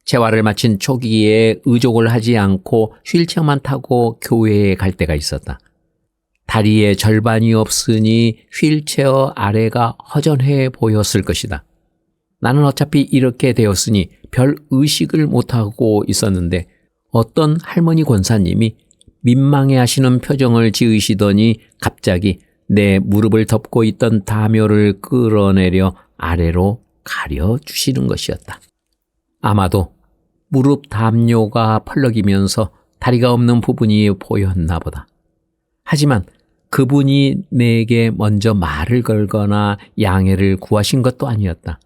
재활을 마친 초기에 의족을 하지 않고 휠체어만 타고 교회에 갈 때가 있었다. 다리의 절반이 없으니 휠체어 아래가 허전해 보였을 것이다. 나는 어차피 이렇게 되었으니 별 의식을 못하고 있었는데 어떤 할머니 권사님이 민망해하시는 표정을 지으시더니 갑자기 내 무릎을 덮고 있던 담요를 끌어내려 아래로 가려주시는 것이었다. 아마도 무릎 담요가 펄럭이면서 다리가 없는 부분이 보였나 보다. 하지만 그분이 내게 먼저 말을 걸거나 양해를 구하신 것도 아니었다.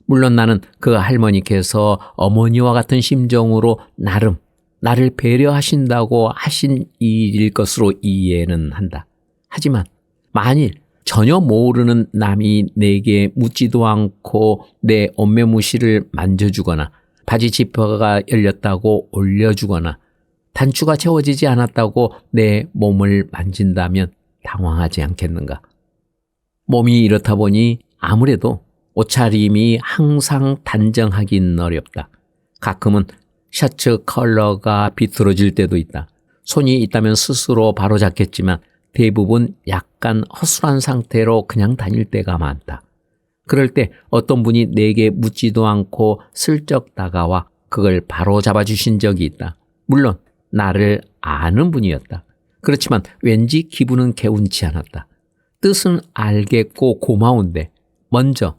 물론 나는 그 할머니께서 어머니와 같은 심정으로 나름 나를 배려하신다고 하신 일일 것으로 이해는 한다. 하지만 만일 전혀 모르는 남이 내게 묻지도 않고 내 옷매무실을 만져주거나 바지 지퍼가 열렸다고 올려주거나 단추가 채워지지 않았다고 내 몸을 만진다면 당황하지 않겠는가. 몸이 이렇다 보니 아무래도 옷차림이 항상 단정하긴 어렵다. 가끔은 셔츠 컬러가 비뚤어질 때도 있다. 손이 있다면 스스로 바로잡겠지만 대부분 약간 허술한 상태로 그냥 다닐 때가 많다. 그럴 때 어떤 분이 내게 묻지도 않고 슬쩍 다가와 그걸 바로잡아 주신 적이 있다. 물론 나를 아는 분이었다. 그렇지만 왠지 기분은 개운치 않았다. 뜻은 알겠고 고마운데 먼저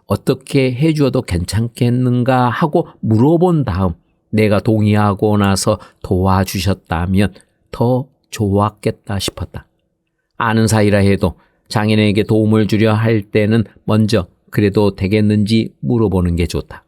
어떻게 해주어도 괜찮겠는가 하고 물어본 다음 내가 동의하고 나서 도와주셨다면 더 좋았겠다 싶었다. 아는 사이라 해도 장인에게 도움을 주려 할 때는 먼저 그래도 되겠는지 물어보는 게 좋다.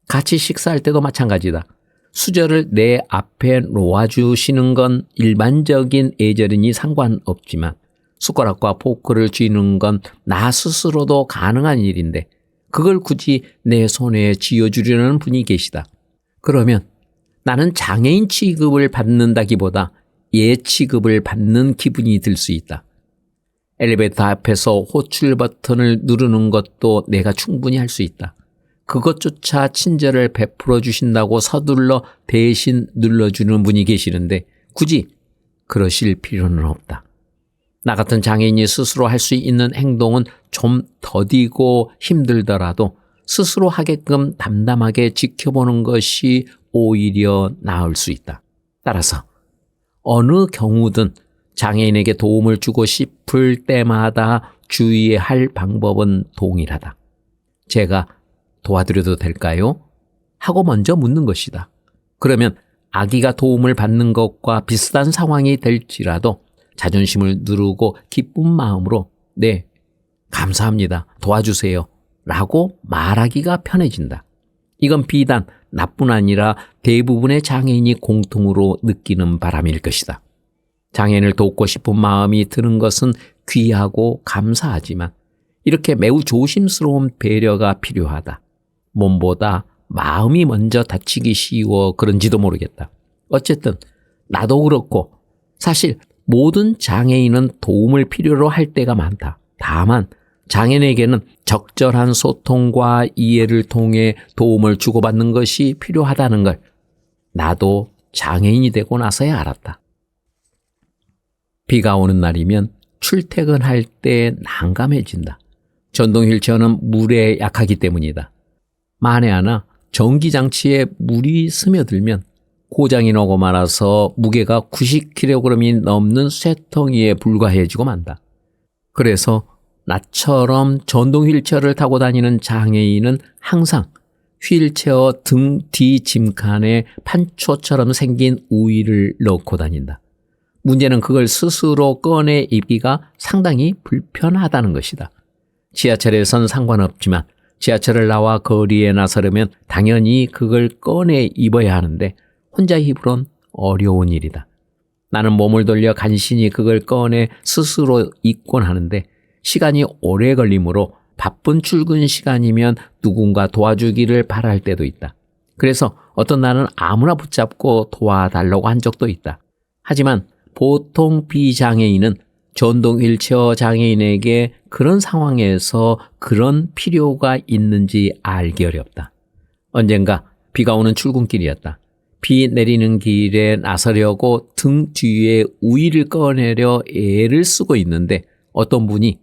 같이 식사할 때도 마찬가지다. 수저를 내 앞에 놓아주시는 건 일반적인 예절이니 상관없지만 숟가락과 포크를 쥐는 건 나 스스로도 가능한 일인데 그걸 굳이 내 손에 쥐어주려는 분이 계시다. 그러면 나는 장애인 취급을 받는다기보다 예 취급을 받는 기분이 들 수 있다. 엘리베이터 앞에서 호출 버튼을 누르는 것도 내가 충분히 할 수 있다. 그것조차 친절을 베풀어 주신다고 서둘러 대신 눌러주는 분이 계시는데 굳이 그러실 필요는 없다. 나 같은 장애인이 스스로 할 수 있는 행동은 좀 더디고 힘들더라도 스스로 하게끔 담담하게 지켜보는 것이 오히려 나을 수 있다. 따라서 어느 경우든 장애인에게 도움을 주고 싶을 때마다 주의해야 할 방법은 동일하다. 제가 도와드려도 될까요? 하고 먼저 묻는 것이다. 그러면 아기가 도움을 받는 것과 비슷한 상황이 될지라도 자존심을 누르고 기쁜 마음으로 네, 감사합니다. 도와주세요. 라고 말하기가 편해진다. 이건 비단 나뿐 아니라 대부분의 장애인이 공통으로 느끼는 바람일 것이다. 장애인을 돕고 싶은 마음이 드는 것은 귀하고 감사하지만 이렇게 매우 조심스러운 배려가 필요하다. 몸보다 마음이 먼저 다치기 쉬워 그런지도 모르겠다. 어쨌든 나도 그렇고 사실 모든 장애인은 도움을 필요로 할 때가 많다. 다만 장애인에게는 적절한 소통과 이해를 통해 도움을 주고받는 것이 필요하다는 걸 나도 장애인이 되고 나서야 알았다. 비가 오는 날이면 출퇴근할 때 난감해진다. 전동 휠체어는 물에 약하기 때문이다. 만에 하나 전기장치에 물이 스며들면 고장이 나고 말아서 무게가 90kg이 넘는 쇠덩이에 불과해지고 만다. 그래서 나처럼 전동 휠체어를 타고 다니는 장애인은 항상 휠체어 등 뒤 짐칸에 판초처럼 생긴 우위를 넣고 다닌다. 문제는 그걸 스스로 꺼내 입기가 상당히 불편하다는 것이다. 지하철에선 상관없지만 지하철을 나와 거리에 나서려면 당연히 그걸 꺼내 입어야 하는데 혼자 입으론 어려운 일이다. 나는 몸을 돌려 간신히 그걸 꺼내 스스로 입곤 하는데 시간이 오래 걸리므로 바쁜 출근 시간이면 누군가 도와주기를 바랄 때도 있다. 그래서 어떤 날은 아무나 붙잡고 도와달라고 한 적도 있다. 하지만 보통 비장애인은 전동 휠체어 장애인에게 그런 상황에서 그런 필요가 있는지 알기 어렵다. 언젠가 비가 오는 출근길이었다. 비 내리는 길에 나서려고 등 뒤에 우위를 꺼내려 애를 쓰고 있는데 어떤 분이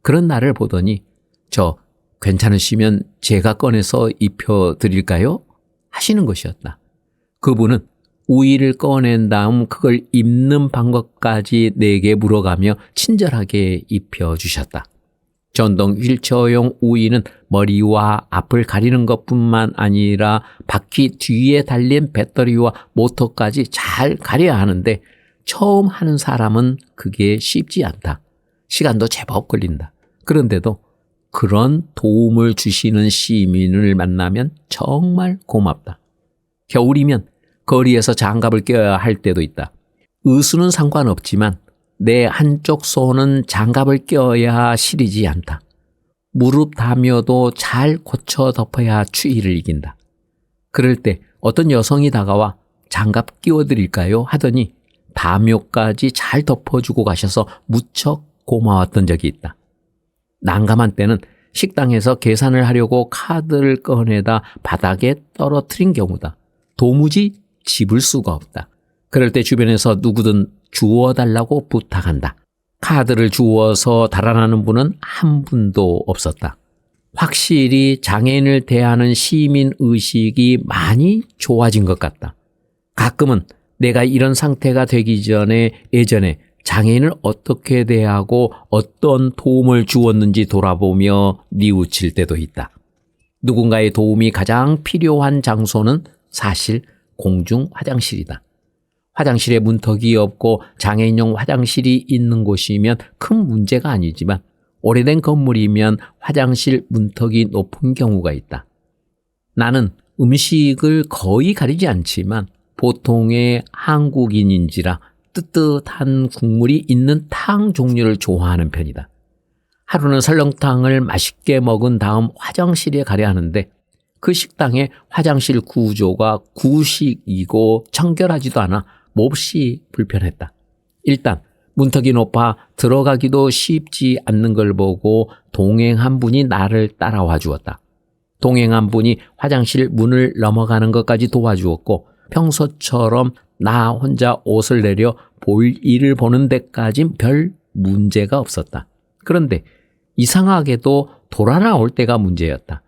그런 나를 보더니 저 괜찮으시면 제가 꺼내서 입혀드릴까요? 하시는 것이었다. 그분은 우위를 꺼낸 다음 그걸 입는 방법까지 내게 물어가며 친절하게 입혀주셨다. 전동 휠체어용 우위는 머리와 앞을 가리는 것뿐만 아니라 바퀴 뒤에 달린 배터리와 모터까지 잘 가려야 하는데 처음 하는 사람은 그게 쉽지 않다. 시간도 제법 걸린다. 그런데도 그런 도움을 주시는 시민을 만나면 정말 고맙다. 겨울이면 거리에서 장갑을 껴야 할 때도 있다. 의수는 상관없지만 내 한쪽 손은 장갑을 껴야 시리지 않다. 무릎 다며도 잘 고쳐 덮어야 추위를 이긴다. 그럴 때 어떤 여성이 다가와 장갑 끼워드릴까요? 하더니 담요까지 잘 덮어주고 가셔서 무척 고마웠던 적이 있다. 난감한 때는 식당에서 계산을 하려고 카드를 꺼내다 바닥에 떨어뜨린 경우다. 도무지 집을 수가 없다. 그럴 때 주변에서 누구든 주워달라고 부탁한다. 카드를 주워서 달아나는 분은 한 분도 없었다. 확실히 장애인을 대하는 시민 의식이 많이 좋아진 것 같다. 가끔은 내가 이런 상태가 되기 전에 예전에 장애인을 어떻게 대하고 어떤 도움을 주었는지 돌아보며 뉘우칠 때도 있다. 누군가의 도움이 가장 필요한 장소는 사실 공중 화장실이다. 화장실에 문턱이 없고 장애인용 화장실이 있는 곳이면 큰 문제가 아니지만 오래된 건물이면 화장실 문턱이 높은 경우가 있다. 나는 음식을 거의 가리지 않지만 보통의 한국인인지라 뜨뜻한 국물이 있는 탕 종류를 좋아하는 편이다. 하루는 설렁탕을 맛있게 먹은 다음 화장실에 가려 하는데 그 식당의 화장실 구조가 구식이고 청결하지도 않아 몹시 불편했다. 일단 문턱이 높아 들어가기도 쉽지 않는 걸 보고 동행한 분이 나를 따라와 주었다. 동행한 분이 화장실 문을 넘어가는 것까지 도와주었고 평소처럼 나 혼자 옷을 내려 볼일을 보는 데까진 별 문제가 없었다. 그런데 이상하게도 돌아 나올 때가 문제였다.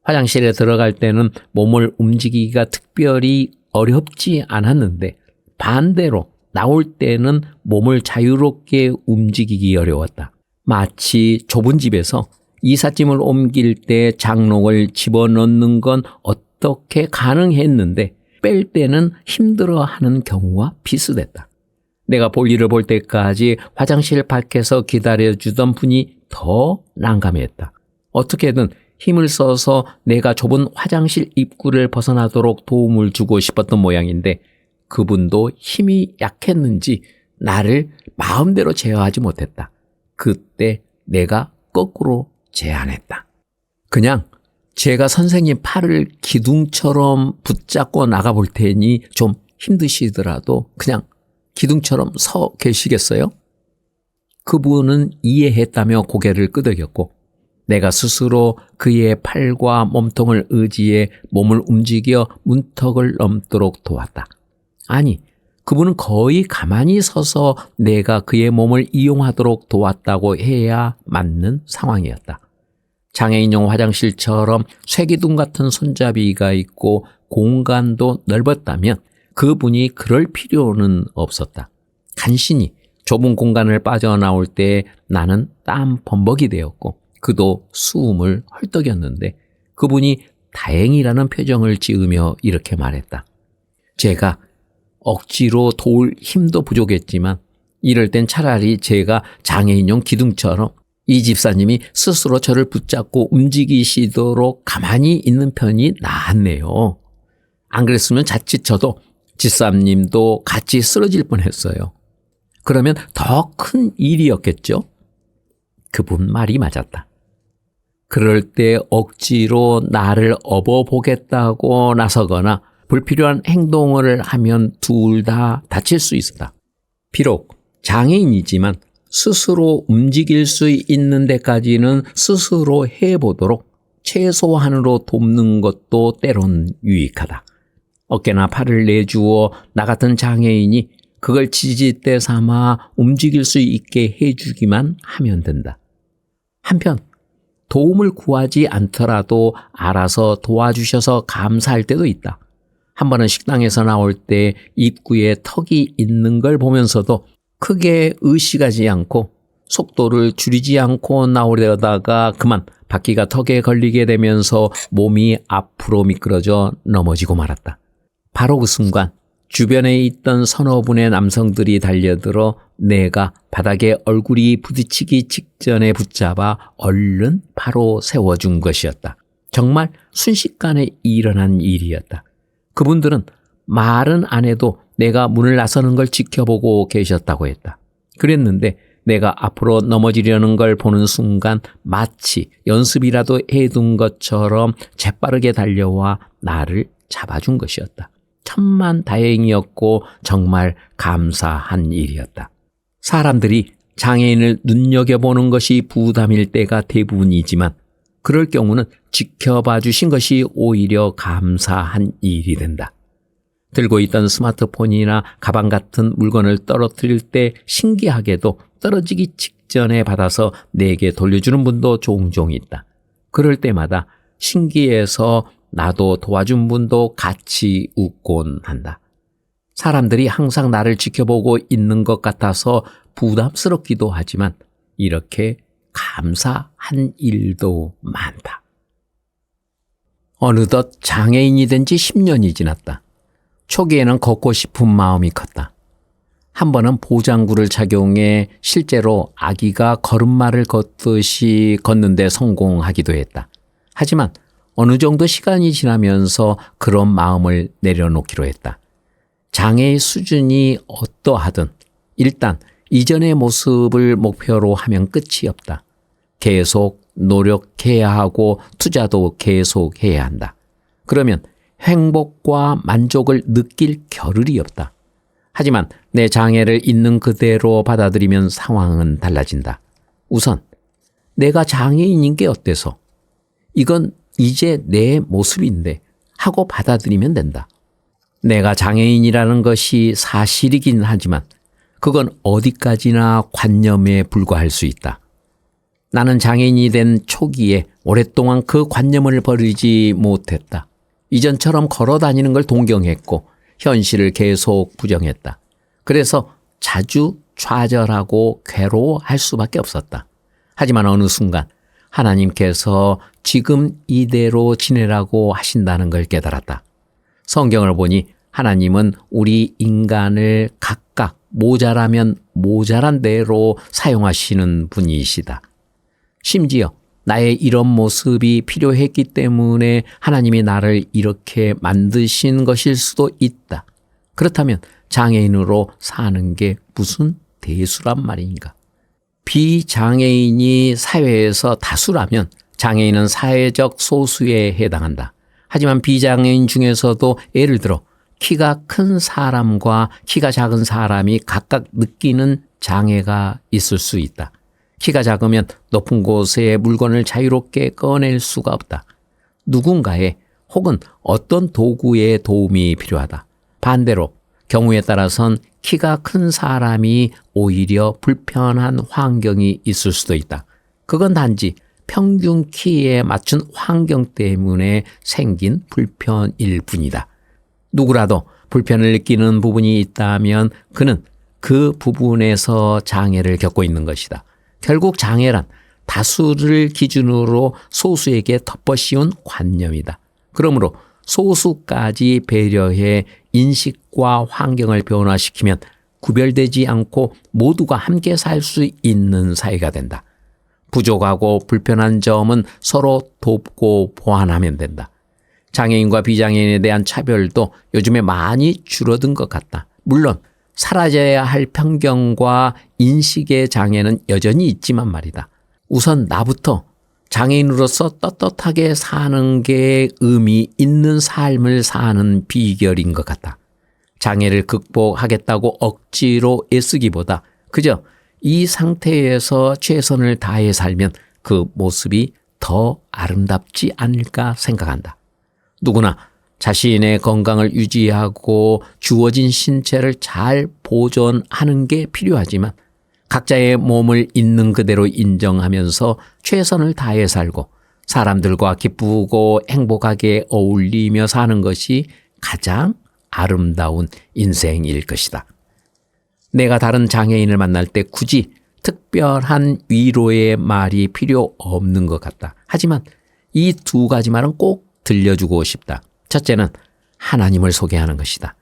화장실에 들어갈 때는 몸을 움직이기가 특별히 어렵지 않았는데 반대로 나올 때는 몸을 자유롭게 움직이기 어려웠다. 마치 좁은 집에서 이삿짐을 옮길 때 장롱을 집어넣는 건 어떻게 가능했는데 뺄 때는 힘들어하는 경우와 비슷했다. 내가 볼일을 볼 때까지 화장실 밖에서 기다려주던 분이 더 난감했다. 어떻게든 힘을 써서 내가 좁은 화장실 입구를 벗어나도록 도움을 주고 싶었던 모양인데 그분도 힘이 약했는지 나를 마음대로 제어하지 못했다. 그때 내가 거꾸로 제안했다. 그냥 제가 선생님 팔을 기둥처럼 붙잡고 나가볼 테니 좀 힘드시더라도 그냥 기둥처럼 서 계시겠어요? 그분은 이해했다며 고개를 끄덕였고 내가 스스로 그의 팔과 몸통을 의지해 몸을 움직여 문턱을 넘도록 도왔다. 아니, 그분은 거의 가만히 서서 내가 그의 몸을 이용하도록 도왔다고 해야 맞는 상황이었다. 장애인용 화장실처럼 쇠기둥 같은 손잡이가 있고 공간도 넓었다면 그분이 그럴 필요는 없었다. 간신히 좁은 공간을 빠져나올 때 나는 땀 범벅이 되었고 그도 숨을 헐떡였는데 그분이 다행이라는 표정을 지으며 이렇게 말했다. 제가 억지로 도울 힘도 부족했지만 이럴 땐 차라리 제가 장애인용 기둥처럼 이 집사님이 스스로 저를 붙잡고 움직이시도록 가만히 있는 편이 나았네요. 안 그랬으면 자칫 저도 집사님도 같이 쓰러질 뻔했어요. 그러면 더 큰 일이었겠죠? 그분 말이 맞았다. 그럴 때 억지로 나를 업어보겠다고 나서거나 불필요한 행동을 하면 둘 다 다칠 수 있었다. 비록 장애인이지만 스스로 움직일 수 있는 데까지는 스스로 해보도록 최소한으로 돕는 것도 때론 유익하다. 어깨나 팔을 내주어 나 같은 장애인이 그걸 지지대 삼아 움직일 수 있게 해주기만 하면 된다. 한편 도움을 구하지 않더라도 알아서 도와주셔서 감사할 때도 있다. 한 번은 식당에서 나올 때 입구에 턱이 있는 걸 보면서도 크게 의식하지 않고 속도를 줄이지 않고 나오려다가 그만 바퀴가 턱에 걸리게 되면서 몸이 앞으로 미끄러져 넘어지고 말았다. 바로 그 순간 주변에 있던 서너 분의 남성들이 달려들어 내가 바닥에 얼굴이 부딪히기 직전에 붙잡아 얼른 바로 세워준 것이었다. 정말 순식간에 일어난 일이었다. 그분들은 말은 안 해도 내가 문을 나서는 걸 지켜보고 계셨다고 했다. 그랬는데 내가 앞으로 넘어지려는 걸 보는 순간 마치 연습이라도 해둔 것처럼 재빠르게 달려와 나를 잡아준 것이었다. 천만 다행이었고 정말 감사한 일이었다. 사람들이 장애인을 눈여겨보는 것이 부담일 때가 대부분이지만 그럴 경우는 지켜봐 주신 것이 오히려 감사한 일이 된다. 들고 있던 스마트폰이나 가방 같은 물건을 떨어뜨릴 때 신기하게도 떨어지기 직전에 받아서 내게 돌려주는 분도 종종 있다. 그럴 때마다 신기해서 나도 도와준 분도 같이 웃곤 한다. 사람들이 항상 나를 지켜보고 있는 것 같아서 부담스럽기도 하지만 이렇게 감사한 일도 많다. 어느덧 장애인이 된 지 10년이 지났다. 초기에는 걷고 싶은 마음이 컸다. 한 번은 보장구를 착용해 실제로 아기가 걸음마를 걷듯이 걷는데 성공하기도 했다. 하지만 어느 정도 시간이 지나면서 그런 마음을 내려놓기로 했다. 장애의 수준이 어떠하든 일단 이전의 모습을 목표로 하면 끝이 없다. 계속 노력해야 하고 투자도 계속 해야 한다. 그러면 행복과 만족을 느낄 겨를이 없다. 하지만 내 장애를 있는 그대로 받아들이면 상황은 달라진다. 우선 내가 장애인인 게 어때서? 이건 이제 내 모습인데 하고 받아들이면 된다. 내가 장애인이라는 것이 사실이긴 하지만 그건 어디까지나 관념에 불과할 수 있다. 나는 장애인이 된 초기에 오랫동안 그 관념을 버리지 못했다. 이전처럼 걸어 다니는 걸 동경했고 현실을 계속 부정했다. 그래서 자주 좌절하고 괴로워할 수밖에 없었다. 하지만 어느 순간 하나님께서 지금 이대로 지내라고 하신다는 걸 깨달았다. 성경을 보니 하나님은 우리 인간을 각각 모자라면 모자란 대로 사용하시는 분이시다. 심지어 나의 이런 모습이 필요했기 때문에 하나님이 나를 이렇게 만드신 것일 수도 있다. 그렇다면 장애인으로 사는 게 무슨 대수란 말인가? 비장애인이 사회에서 다수라면 장애인은 사회적 소수에 해당한다. 하지만 비장애인 중에서도 예를 들어 키가 큰 사람과 키가 작은 사람이 각각 느끼는 장애가 있을 수 있다. 키가 작으면 높은 곳에 물건을 자유롭게 꺼낼 수가 없다. 누군가의 혹은 어떤 도구의 도움이 필요하다. 반대로 경우에 따라선 키가 큰 사람이 오히려 불편한 환경이 있을 수도 있다. 그건 단지 평균 키에 맞춘 환경 때문에 생긴 불편일 뿐이다. 누구라도 불편을 느끼는 부분이 있다면 그는 그 부분에서 장애를 겪고 있는 것이다. 결국 장애란 다수를 기준으로 소수에게 덮어씌운 관념이다. 그러므로 소수까지 배려해 인식과 환경을 변화시키면 구별되지 않고 모두가 함께 살 수 있는 사회가 된다. 부족하고 불편한 점은 서로 돕고 보완하면 된다. 장애인과 비장애인에 대한 차별도 요즘에 많이 줄어든 것 같다. 물론 사라져야 할 편견과 인식의 장애는 여전히 있지만 말이다. 우선 나부터 장애인으로서 떳떳하게 사는 게 의미 있는 삶을 사는 비결인 것 같다. 장애를 극복하겠다고 억지로 애쓰기보다 그저 이 상태에서 최선을 다해 살면 그 모습이 더 아름답지 않을까 생각한다. 누구나 자신의 건강을 유지하고 주어진 신체를 잘 보존하는 게 필요하지만 각자의 몸을 있는 그대로 인정하면서 최선을 다해 살고 사람들과 기쁘고 행복하게 어울리며 사는 것이 가장 아름다운 인생일 것이다. 내가 다른 장애인을 만날 때 굳이 특별한 위로의 말이 필요 없는 것 같다. 하지만 이 두 가지 말은 꼭 들려주고 싶다. 첫째는 하나님을 소개하는 것이다.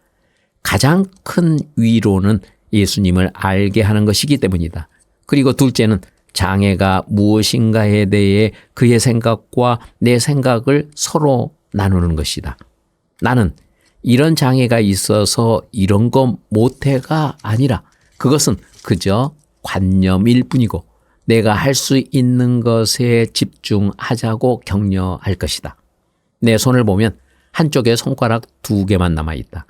가장 큰 위로는 예수님을 알게 하는 것이기 때문이다. 그리고 둘째는 장애가 무엇인가에 대해 그의 생각과 내 생각을 서로 나누는 것이다. 나는 이런 장애가 있어서 이런 거 못해가 아니라 그것은 그저 관념일 뿐이고 내가 할 수 있는 것에 집중하자고 격려할 것이다. 내 손을 보면 한쪽에 손가락 2개만 남아있다.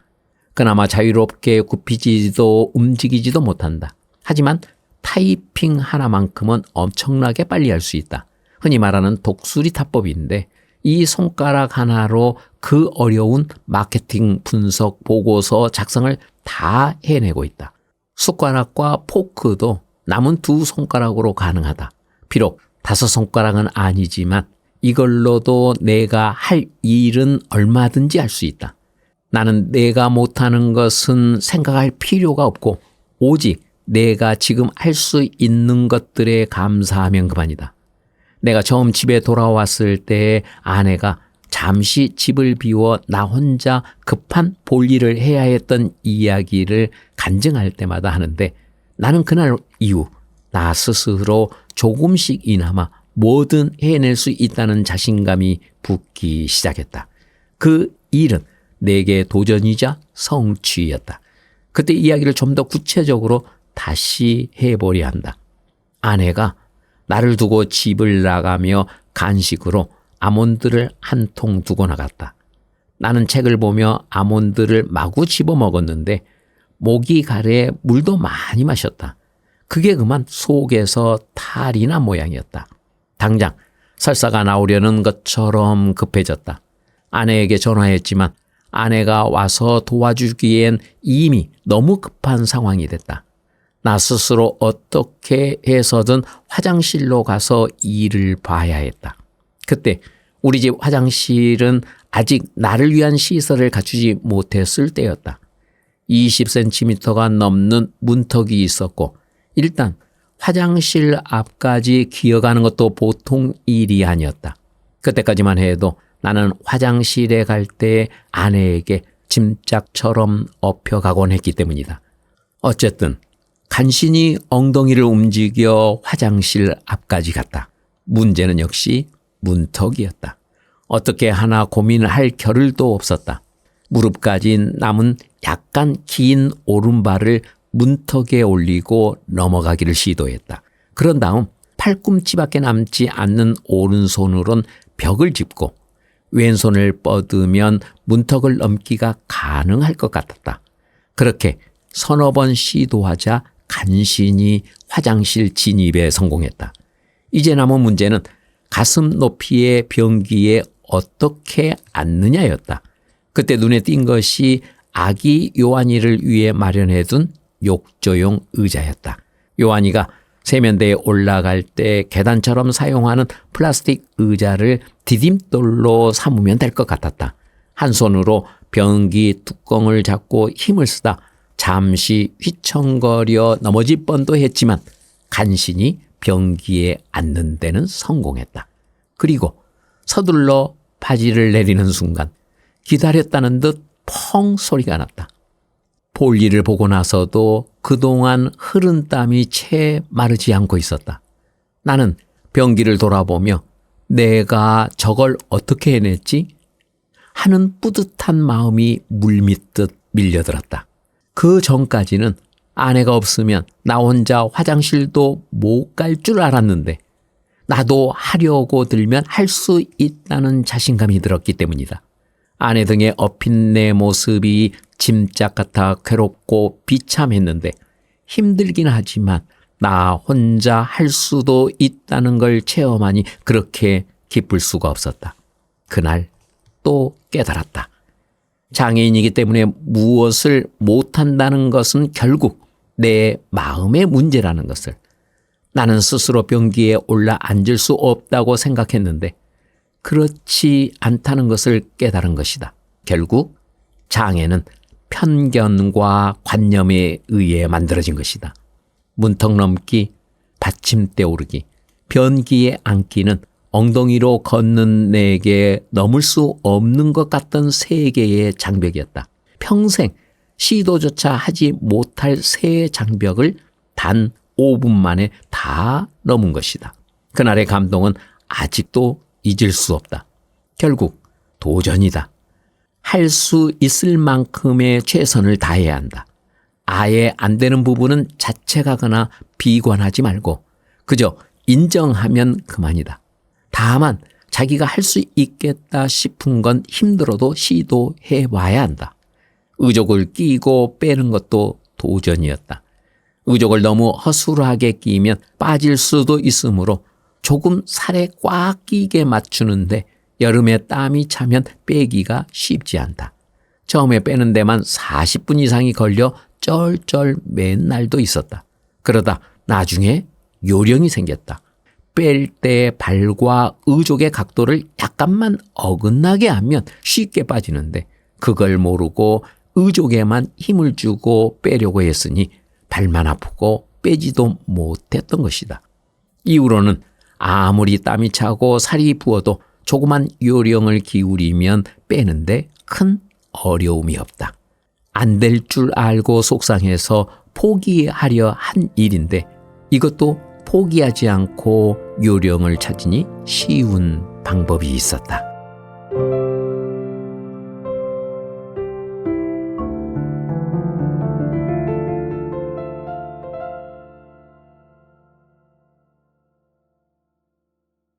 그나마 자유롭게 굽히지도 움직이지도 못한다. 하지만 타이핑 하나만큼은 엄청나게 빨리 할 수 있다. 흔히 말하는 독수리 타법인데 이 손가락 하나로 그 어려운 마케팅 분석 보고서 작성을 다 해내고 있다. 숟가락과 포크도 남은 2 손가락으로 가능하다. 비록 5 손가락은 아니지만 이걸로도 내가 할 일은 얼마든지 할 수 있다. 나는 내가 못하는 것은 생각할 필요가 없고 오직 내가 지금 할 수 있는 것들에 감사하면 그만이다. 내가 처음 집에 돌아왔을 때 아내가 잠시 집을 비워 나 혼자 급한 볼일을 해야 했던 이야기를 간증할 때마다 하는데 나는 그날 이후 나 스스로 조금씩이나마 뭐든 해낼 수 있다는 자신감이 붙기 시작했다. 그 일은 내게 도전이자 성취였다. 그때 이야기를 좀 더 구체적으로 다시 해보려 한다. 아내가 나를 두고 집을 나가며 간식으로 아몬드를 한 통 두고 나갔다. 나는 책을 보며 아몬드를 마구 집어 먹었는데 목이 가래 물도 많이 마셨다. 그게 그만 속에서 탈이 난 모양이었다. 당장 설사가 나오려는 것처럼 급해졌다. 아내에게 전화했지만 아내가 와서 도와주기엔 이미 너무 급한 상황이 됐다. 나 스스로 어떻게 해서든 화장실로 가서 일을 봐야 했다. 그때 우리 집 화장실은 아직 나를 위한 시설을 갖추지 못했을 때였다. 20cm가 넘는 문턱이 있었고 일단 화장실 앞까지 기어가는 것도 보통 일이 아니었다. 그때까지만 해도 나는 화장실에 갈 때 아내에게 짐짝처럼 업혀가곤 했기 때문이다. 어쨌든 간신히 엉덩이를 움직여 화장실 앞까지 갔다. 문제는 역시 문턱이었다. 어떻게 하나 고민을 할 겨를도 없었다. 무릎까지 남은 약간 긴 오른발을 문턱에 올리고 넘어가기를 시도했다. 그런 다음 팔꿈치밖에 남지 않는 오른손으론 벽을 짚고 왼손을 뻗으면 문턱을 넘기가 가능할 것 같았다. 그렇게 서너 번 시도하자 간신히 화장실 진입에 성공했다. 이제 남은 문제는 가슴 높이의 변기에 어떻게 앉느냐였다. 그때 눈에 띈 것이 아기 요한이를 위해 마련해둔 욕조용 의자였다. 요한이가 세면대에 올라갈 때 계단처럼 사용하는 플라스틱 의자를 디딤돌로 삼으면 될 것 같았다. 한 손으로 변기 뚜껑을 잡고 힘을 쓰다 잠시 휘청거려 넘어질 뻔도 했지만 간신히 변기에 앉는 데는 성공했다. 그리고 서둘러 바지를 내리는 순간 기다렸다는 듯 펑 소리가 났다. 볼일을 보고 나서도 그동안 흐른 땀이 채 마르지 않고 있었다. 나는 변기를 돌아보며 내가 저걸 어떻게 해냈지? 하는 뿌듯한 마음이 물밀듯 밀려들었다. 그 전까지는 아내가 없으면 나 혼자 화장실도 못 갈 줄 알았는데 나도 하려고 들면 할 수 있다는 자신감이 들었기 때문이다. 아내 등에 업힌 내 모습이 짐짝 같아 괴롭고 비참했는데 힘들긴 하지만 나 혼자 할 수도 있다는 걸 체험하니 그렇게 기쁠 수가 없었다. 그날 또 깨달았다. 장애인이기 때문에 무엇을 못한다는 것은 결국 내 마음의 문제라는 것을. 나는 스스로 변기에 올라 앉을 수 없다고 생각했는데 그렇지 않다는 것을 깨달은 것이다. 결국 장애는 편견과 관념에 의해 만들어진 것이다. 문턱 넘기, 받침대 오르기, 변기에 앉기는 엉덩이로 걷는 내게 넘을 수 없는 것 같던 세계의 장벽이었다. 평생 시도조차 하지 못할 새 장벽을 단 5분 만에 다 넘은 것이다. 그날의 감동은 아직도 잊을 수 없다. 결국 도전이다. 할 수 있을 만큼의 최선을 다해야 한다. 아예 안 되는 부분은 자책하거나 비관하지 말고 그저 인정하면 그만이다. 다만 자기가 할 수 있겠다 싶은 건 힘들어도 시도해 봐야 한다. 의족을 끼고 빼는 것도 도전이었다. 의족을 너무 허술하게 끼면 빠질 수도 있으므로 조금 살에 꽉 끼게 맞추는데 여름에 땀이 차면 빼기가 쉽지 않다. 처음에 빼는 데만 40분 이상이 걸려 쩔쩔 맨 날도 있었다. 그러다 나중에 요령이 생겼다. 뺄 때 발과 의족의 각도를 약간만 어긋나게 하면 쉽게 빠지는데 그걸 모르고 의족에만 힘을 주고 빼려고 했으니 발만 아프고 빼지도 못했던 것이다. 이후로는 아무리 땀이 차고 살이 부어도 조그만 요령을 기울이면 빼는데 큰 어려움이 없다. 안 될 줄 알고 속상해서 포기하려 한 일인데 이것도 포기하지 않고 요령을 찾으니 쉬운 방법이 있었다.